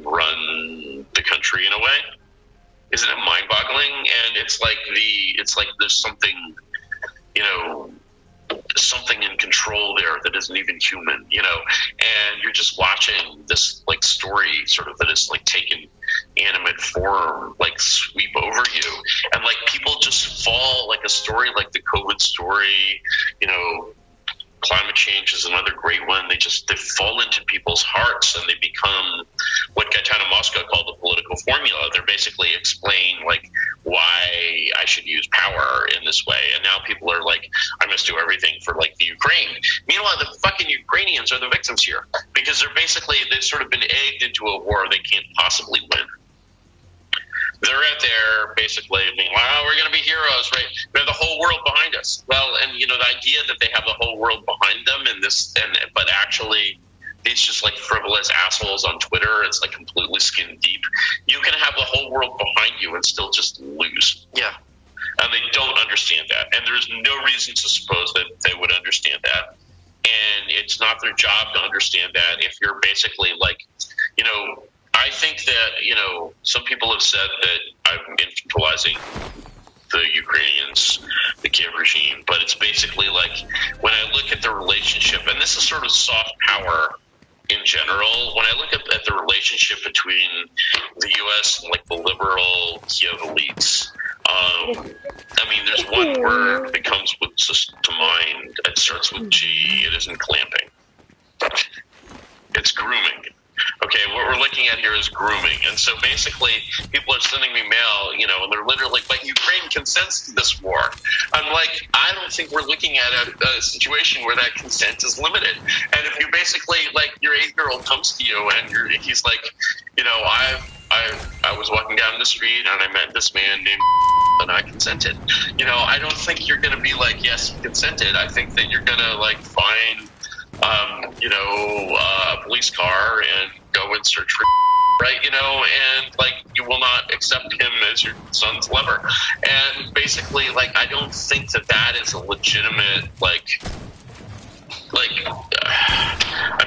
B: run the country in a way. Isn't it mind-boggling? And it's there's something, something in control there that isn't even human, and you're just watching this story sort of that is taken animate form, sweep over you, and people just fall a story like the COVID story, climate change is another great one. They fall into people's hearts and they become what Gaetano Mosca called the political formula. They're basically explain why I should use power in this way. And now people are I must do everything for the Ukraine. Meanwhile, the fucking Ukrainians are the victims here because they've sort of been egged into a war they can't possibly win. They're out there basically being, wow, we're going to be heroes, right? We have the whole world behind us. Well, and the idea that they have the whole world behind them but actually these just frivolous assholes on Twitter, it's completely skin deep. You can have the whole world behind you and still just lose.
A: Yeah.
B: And they don't understand that. And there's no reason to suppose that they would understand that. And it's not their job to understand that if you're basically I think that, some people have said that I'm infantilizing the Ukrainians, the Kiev regime, but it's basically when I look at the relationship, and this is sort of soft power in general, when I look at the relationship between the U.S. and like the liberal Kiev elites, I mean, there's one word that comes to mind. It starts with G. It isn't clamping. It's grooming. Okay, what we're looking at here is grooming. And so basically, people are sending me mail, and they're literally like, but Ukraine consents to this war. I'm like, I don't think we're looking at a situation where that consent is limited. And if you basically, like, your 8-year-old comes to you and he's like, I was walking down the street and I met this man named and I consented. I don't think you're going to be like, yes, you consented. I think that you're going to, like, find a police car and go and search for, right? And like, you will not accept him as your son's lover. And basically, like, I don't think that is a legitimate, I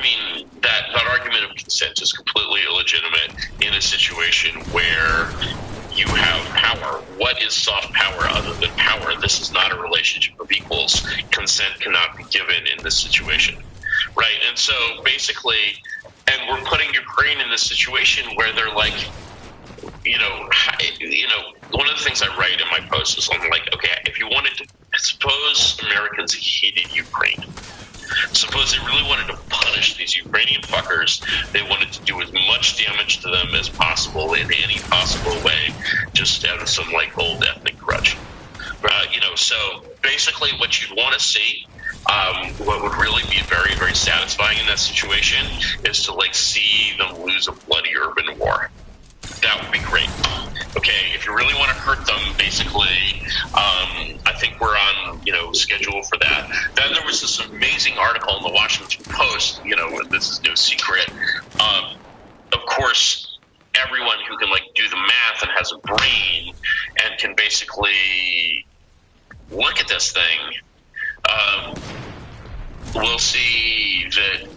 B: mean, that argument of consent is completely illegitimate in a situation where you have power. What is soft power other than power? This is not a relationship of equals. Consent cannot be given in this situation. Right, and so basically, and we're putting Ukraine in this situation where they're like, one of the things I write in my post is I'm like, okay, if you wanted to, suppose Americans hated Ukraine, suppose they really wanted to punish these Ukrainian fuckers, they wanted to do as much damage to them as possible in any possible way, just out of some like old ethnic grudge. So basically, what you'd want to see. What would really be very, very satisfying in that situation is to like see them lose a bloody urban war. That would be great. Okay, if you really want to hurt them, basically, I think we're on, schedule for that. Then there was this amazing article in the Washington Post, this is no secret. Of course, everyone who can like do the math and has a brain and can basically look at this thing, we'll see that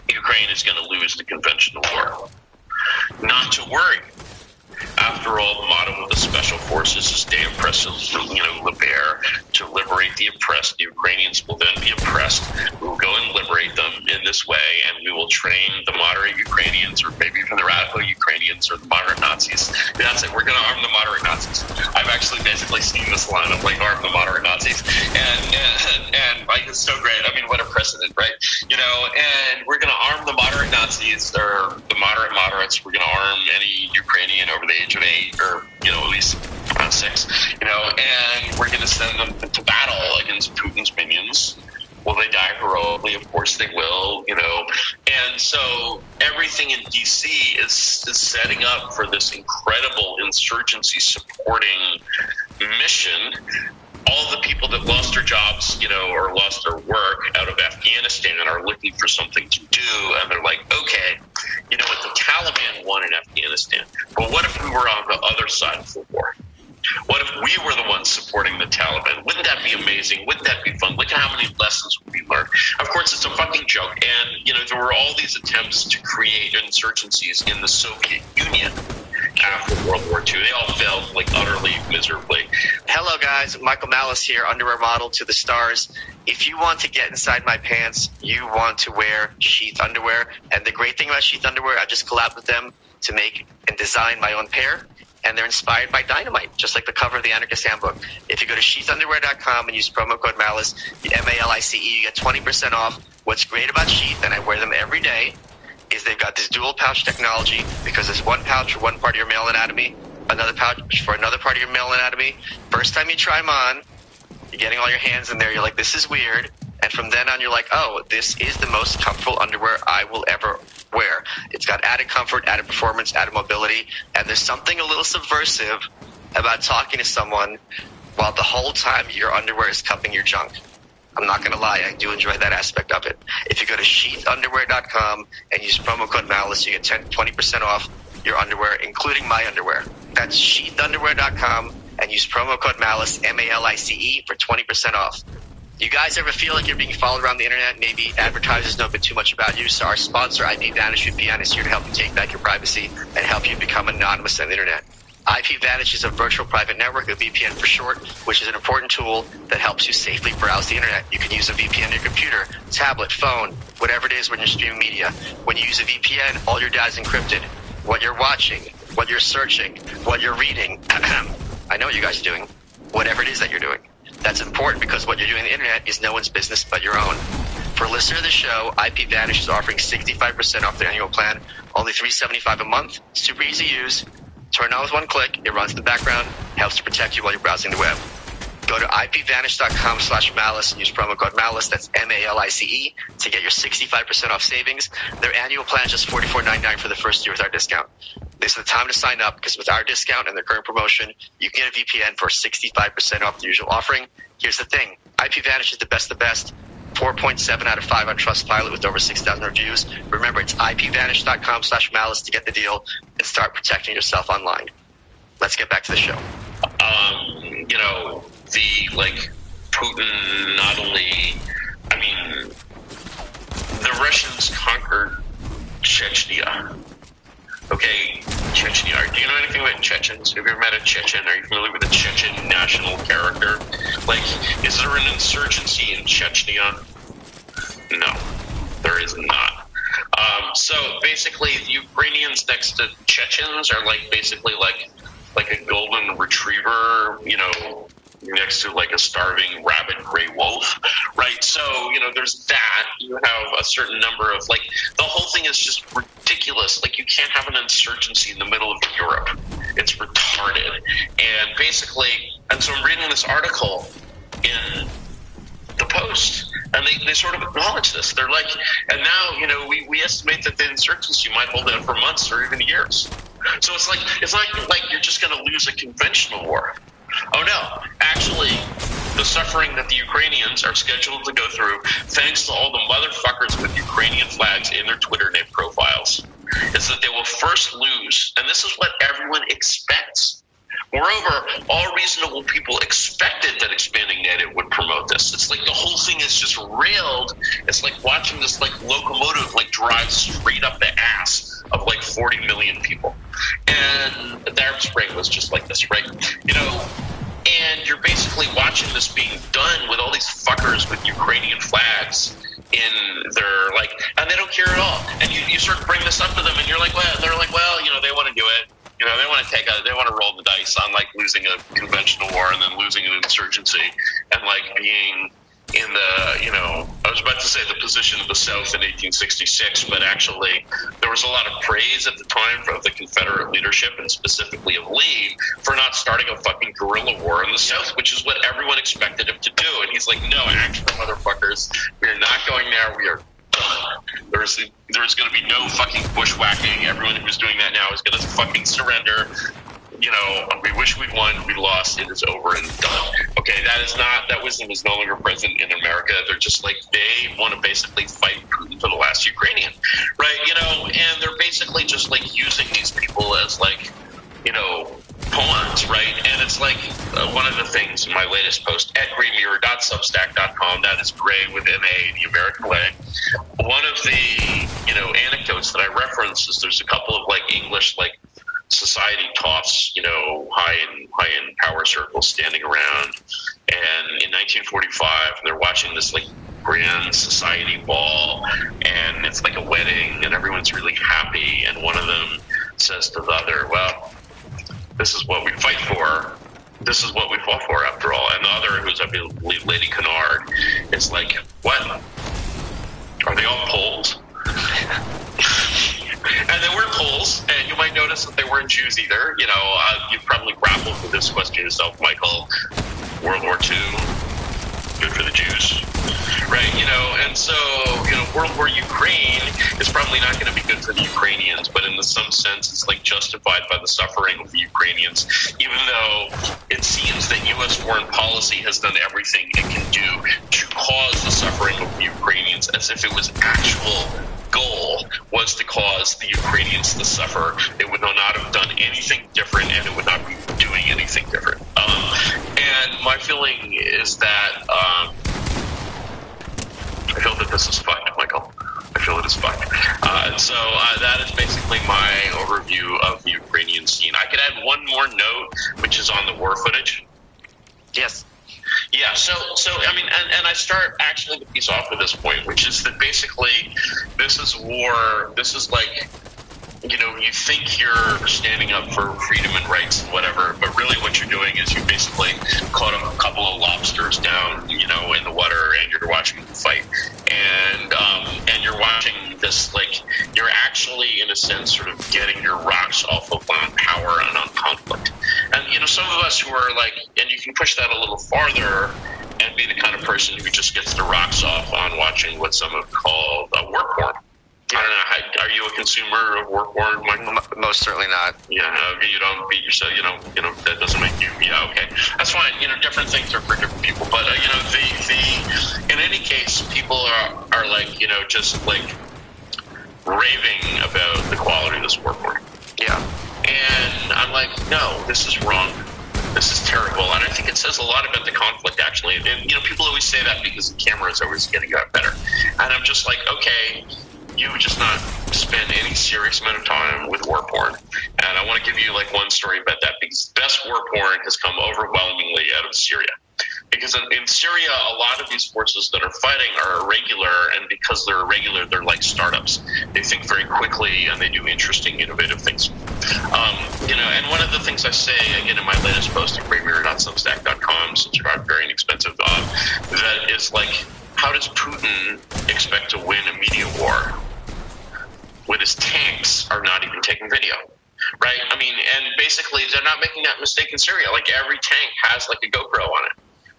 B: Ukraine is going to lose the conventional war. Not to worry. After all, the motto of the special forces is de oppressor, libere, to liberate the oppressed. The Ukrainians will then be oppressed. We will go and liberate them in this way, and we will train the moderate Ukrainians, or maybe even the radical Ukrainians, or the moderate Nazis. That's it. We're going to arm the moderate Nazis. I've actually basically seen this line of like arm the moderate Nazis, and like it's so great. I mean, what a precedent, right? And we're going to arm the moderate Nazis, or the moderate moderates. We're going to arm any Ukrainian over the age of 8, or at least around 6, and we're going to send them to battle against Putin's minions. Will they die heroically? Of course they will, and so everything in DC is setting up for this incredible insurgency supporting mission. All the people that lost their jobs, or lost their work out of Afghanistan are looking for something to do, and they're like, okay, what the Taliban won in Afghanistan, but what if we were on the other side of the war? What if we were the ones supporting the Taliban? Wouldn't that be amazing? Wouldn't that be fun? Look at how many lessons we learned. Of course, it's a fucking joke, and, there were all these attempts to create insurgencies in the Soviet Union after World War II. They all failed, like, utterly miserably.
A: Hello, guys. Michael Malice here, underwear model to the stars. If you want to get inside my pants, you want to wear sheath underwear. And the great thing about sheath underwear, I just collabed with them to make and design my own pair. And they're inspired by dynamite, just like the cover of the Anarchist Handbook. If you go to sheathunderwear.com and use promo code Malice, Malice, you get 20% off. What's great about Sheath, and I wear them every day, is they've got this dual pouch technology, because there's one pouch for one part of your male anatomy, another pouch for another part of your male anatomy. First time you try them on, you're getting all your hands in there, you're like, this is weird. And from then on, you're like, oh, this is the most comfortable underwear I will ever wear. It's got added comfort, added performance, added mobility, and there's something a little subversive about talking to someone while the whole time your underwear is cupping your junk. I'm not going to lie, I do enjoy that aspect of it. If you go to sheathunderwear.com and use promo code Malice, you get 20% off your underwear, including my underwear. That's sheathunderwear.com and use promo code Malice, Malice, for 20% off. You guys ever feel like you're being followed around the internet? Maybe advertisers know a bit too much about you, so our sponsor, ID Vanish VPN, is here to help you take back your privacy and help you become anonymous on the internet. IPVanish is a virtual private network, a VPN for short, which is an important tool that helps you safely browse the internet. You can use a VPN on your computer, tablet, phone, whatever it is when you're streaming media. When you use a VPN, all your data is encrypted. What you're watching, what you're searching, what you're reading. I know what you guys are doing. Whatever it is that you're doing. That's important because what you're doing on the internet is no one's business but your own. For a listener of the show, IPVanish is offering 65% off their annual plan, only $375 a month, super easy to use. Turn on with one click, it runs in the background, helps to protect you while you're browsing the web. Go to ipvanish.com/malice and use promo code MALICE, that's MALICE, to get your 65% off savings. Their annual plan is just $44.99 for the first year with our discount. This is the time to sign up because with our discount and their current promotion, you can get a VPN for 65% off the usual offering. Here's the thing, IPVanish is the best of the best. 4.7 out of 5 on Trustpilot with over 6,000 reviews. Remember, it's ipvanish.com/malice to get the deal and start protecting yourself online. Let's get back to the show.
B: Putin not only, the Russians conquered Chechnya. Okay, Chechnya. Do you know anything about Chechens? Have you ever met a Chechen? Are you familiar with a Chechen national character? Is there an insurgency in Chechnya? No, there is not. So basically, the Ukrainians next to Chechens are basically like a golden retriever, next to a starving rabid gray wolf, right? So, there's that. You have a certain number of, the whole thing is just ridiculous. You can't have an insurgency in the middle of Europe. It's retarded. And so I'm reading this article in the Post, and they sort of acknowledge this. They're like, and now, we estimate that the insurgency might hold out for months or even years. So it's not like you're just going to lose a conventional war. Oh no, actually, the suffering that the Ukrainians are scheduled to go through, thanks to all the motherfuckers with Ukrainian flags in their Twitter name profiles, is that they will first lose, and this is what everyone expects. Moreover, all reasonable people expected that expanding NATO would promote this. It's like the whole thing is just railed. It's like watching this locomotive drive straight up the ass of 40 million people. And the Arab Spring was just like this, right? And you're basically watching this being done with all these fuckers with Ukrainian flags in their and they don't care at all. And you sort of bring this up to them, and you're like, well, they're like, well, they want to do it. They want to roll the dice on losing a conventional war and then losing an insurgency and being in the, I was about to say the position of the South in 1866, but actually there was a lot of praise at the time of the Confederate leadership and specifically of Lee for not starting a fucking guerrilla war in the South, which is what everyone expected him to do. And he's like, no, actually, motherfuckers, we are not going there. We are there's going to be no fucking bushwhacking. Everyone who's doing that now is going to fucking surrender. We wish we'd won. We lost. It is over and done. Okay, that wisdom is no longer present in America. They're just they want to basically fight Putin to the last Ukrainian, right? And they're basically just using these people as pawns, right? And it's one of the things in my latest post at graymirror.substack.com, that is gray with MA, the American way. One of the, anecdotes that I reference is there's a couple of English, society tops, high in power circles standing around. And in 1945, they're watching this grand society ball, and it's like a wedding, and everyone's really happy. And one of them says to the other, well, this is what we fight for. This is what we fought for, after all. And the other, who's I believe Lady Kennard, is like, what? Are they all Poles? And they weren't Poles, and you might notice that they weren't Jews either. You've probably grappled with this question yourself, Michael. World War II, good for the Jews, right? And so, World War Ukraine is probably not going to be good for the Ukrainians, but in some sense, it's justified by the suffering of the Ukrainians, even though it seems that U.S. foreign policy has done everything it can do to cause the suffering of the Ukrainians, as if it was actual goal was to cause the Ukrainians to suffer. It would not have done anything different, and it would not be doing anything different. And my feeling is that I feel that this is fucked, Michael. I feel it is as fuck. So that is basically my overview of the Ukrainian scene. I could add one more note, which is on the war footage.
A: Yes.
B: Yeah, so I mean, and I start actually the piece off with this point, which is that basically this is war. This is like, you know, you think you're standing up for freedom and rights and whatever, but really what you're doing is you basically caught a couple of lobsters down, you know, in the water, and you're watching them fight. And you're watching this, like, you're actually, in a sense, sort of getting your rocks off of on power and on conflict. And, you know, some of us who are like, and you can push that a little farther and be the kind of person who just gets the rocks off on watching what some have called war porn. I don't know. Are you a consumer of war porn, Michael?
A: Most certainly not.
B: Yeah, you don't beat yourself. You know that doesn't make you. Yeah, okay, that's fine. You know, different things are for different people. But you know, the in any case, people are like, you know, just like raving about the quality of this war porn.
A: Yeah,
B: and I'm like, no, this is wrong. This is terrible, and I think it says a lot about the conflict, actually. And you know, people always say that because the camera is always getting better, and I'm just like, okay. You would just not spend any serious amount of time with war porn. And I want to give you like one story about that, because the best war porn has come overwhelmingly out of Syria. Because in Syria, a lot of these forces that are fighting are irregular, and because they're irregular, they're like startups. They think very quickly, and they do interesting, innovative things. You know, and one of the things I say, again, in my latest post at greatmirror.substack.com, subscribe, very inexpensive, that is like, how does Putin expect to win a media war when his tanks are not even taking video, right? I mean, and basically they're not making that mistake in Syria. Like, every tank has like a GoPro on it,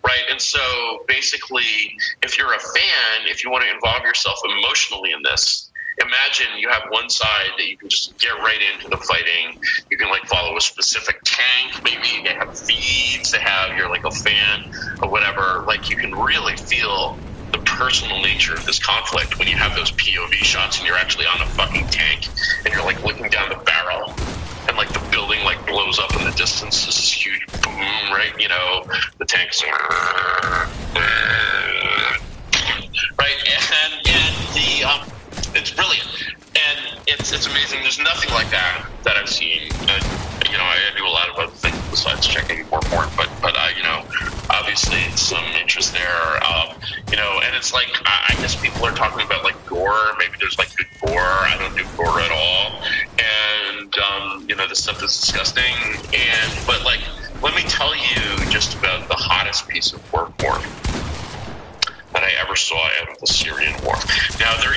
B: right? And so basically, if you're a fan, if you want to involve yourself emotionally in this, imagine you have one side that you can just get right into the fighting. You can like follow a specific tank. Maybe they have feeds. You're like a fan or whatever. Like, you can really feel the personal nature of this conflict when you have those POV shots and you're actually on a fucking tank and you're like looking down the barrel and like the building like blows up in the distance. This is huge boom, right? You know, the tanks right, and the it's brilliant, and it's amazing. There's nothing like that I've seen. You know, I do a lot of other things besides checking more porn, but you know, obviously some interest there. You know, and it's like, I guess people are talking about like gore. Maybe there's like good gore. I don't do gore at all, and you know, this stuff is disgusting. But like, let me tell you just about the hottest piece of war porn that I ever saw out of the Syrian war. Now, there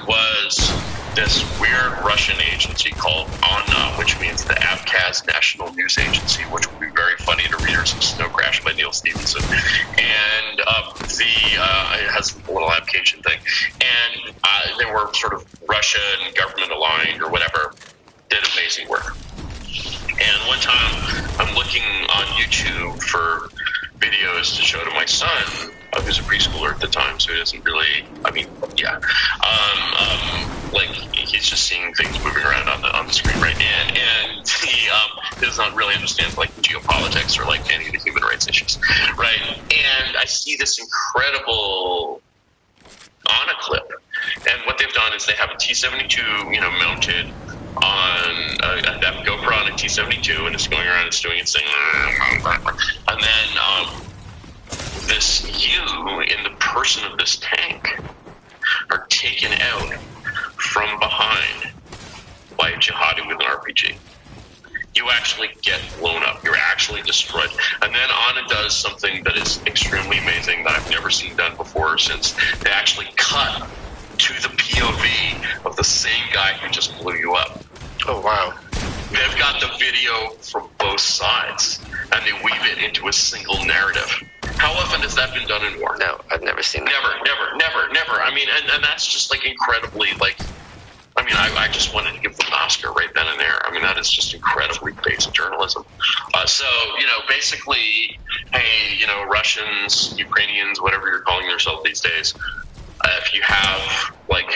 B: was this weird Russian agency called ANNA, which means the Abkhaz National News Agency, which will be very funny to readers of Snow Crash by Neil Stephenson. And it has a little Abkhazian thing. And they were sort of Russian government aligned or whatever, did amazing work. And one time, I'm looking on YouTube for videos to show to my son, who's a preschooler at the time, so he doesn't really, I mean, yeah. Like, he's just seeing things moving around on the screen right now, and he does not really understand, like, geopolitics or, like, any of the human rights issues, right? And I see this incredible ANNA clip, and what they've done is they have a T-72, you know, mounted on that GoPro on a T-72, and it's going around, it's doing its thing, and then this you in the person of this tank are taken out from behind by a jihadi with an RPG. You actually get blown up. You're actually destroyed. And then ANNA does something that is extremely amazing that I've never seen done before or since. They actually cut to the POV of the same guy who just blew you up.
A: Oh, wow.
B: They've got the video from both sides, and they weave it into a single narrative. How often has that been done in war?
A: No, I've never seen that.
B: Never. I mean, and that's just like incredibly, like, I mean, I just wanted to give them an Oscar right then and there. I mean, that is just incredibly basic journalism. So, you know, basically, hey, you know, Russians, Ukrainians, whatever you're calling yourself these days, if you have, like,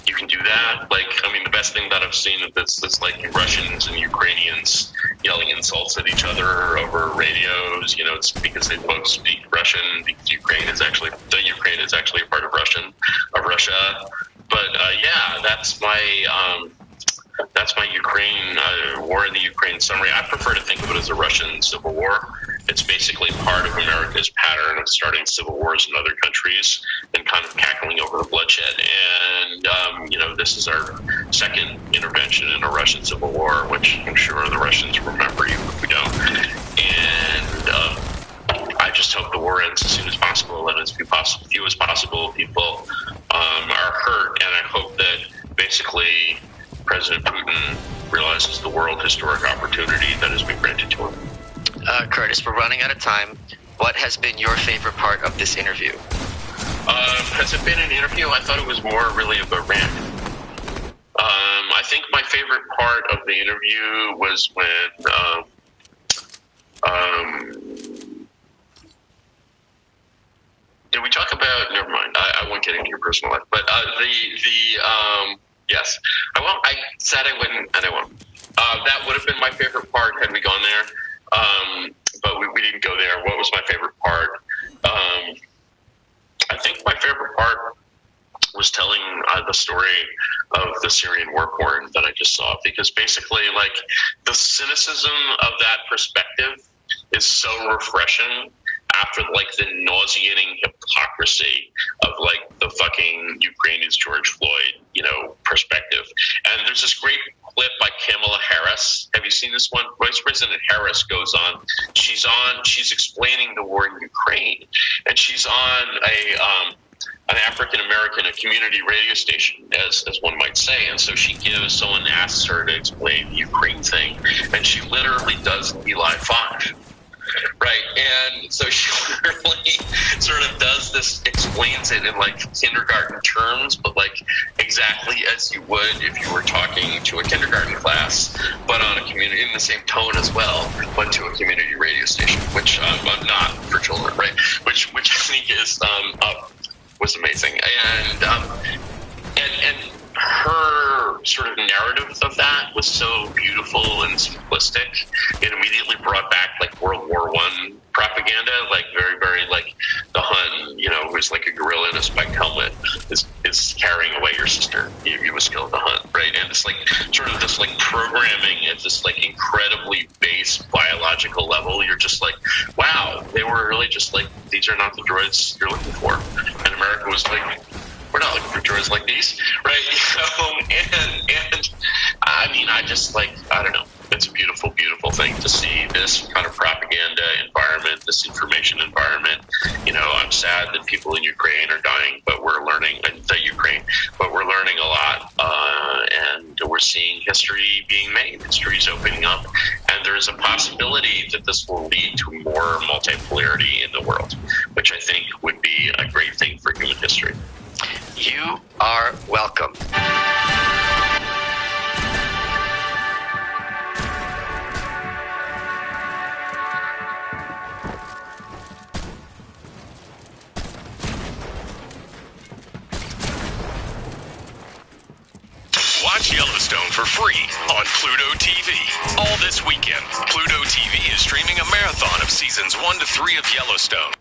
B: you can do that. Like, I mean, the best thing that I've seen of this is like Russians and Ukrainians yelling insults at each other over radios. You know, it's because they both speak Russian. Because Ukraine is actually a part of Russia. yeah, that's my Ukraine war in the Ukraine summary. I prefer to think of it as a Russian civil war. It's basically part of America's pattern of starting civil wars in other countries and kind of cackling over the bloodshed. And this is our second intervention in a Russian civil war, which I'm sure the Russians remember, even if we don't. And I just hope the war ends as soon as possible, and as few as possible people are hurt. And I hope that basically President Putin realizes the world historic opportunity that has been granted to him.
A: Curtis, we're running out of time. What has been your favorite part of this interview?
B: Has it been an interview? I thought it was more really of a rant. I think my favorite part of the interview was when did we talk about? Never mind. I won't get into your personal life, but yes, I won't. I said I wouldn't, and I won't. That would have been my favorite part had we gone there, but we didn't go there. What was my favorite part? I think my favorite part was telling the story of the Syrian war porn that I just saw, because basically, like, the cynicism of that perspective is so refreshing after, like, the nauseating hypocrisy of, like, the fucking Ukrainians George Floyd, perspective. And there's this great clip by Kamala Harris. Have you seen this one? Vice President Harris goes on. She's explaining the war in Ukraine, and she's on an African-American, a community radio station, as one might say. And so someone asks her to explain the Ukraine thing, and she literally does Eli 5. Right, and so she literally sort of does this, explains it in like kindergarten terms, but like exactly as you would if you were talking to a kindergarten class, but on a community, in the same tone as well, but to a community radio station, which I'm not for children, right? Which I think is was amazing, and her sort of narrative of that was so beautiful and simplistic. It immediately brought back like World War I propaganda, like very, very like the Hun, who's like a gorilla in a spiked helmet is carrying away your sister. You must kill the Hun, right? And it's like sort of this like programming at this like incredibly base biological level. You're just like, wow, they were really just like, these are not the droids you're looking for. And America was like, we're not looking for droids like these, right? And I mean, I just like, I don't know. It's a beautiful, beautiful thing to see this kind of propaganda environment, this information environment. I'm sad that people in Ukraine are dying, but we're learning, but we're learning a lot, and we're seeing history being made. History's opening up, and there's a possibility that this will lead to more multipolarity in the world, which I think would be a great thing for human history.
A: You are welcome.
E: Watch Yellowstone for free on Pluto TV. All this weekend, Pluto TV is streaming a marathon of seasons 1 to 3 of Yellowstone.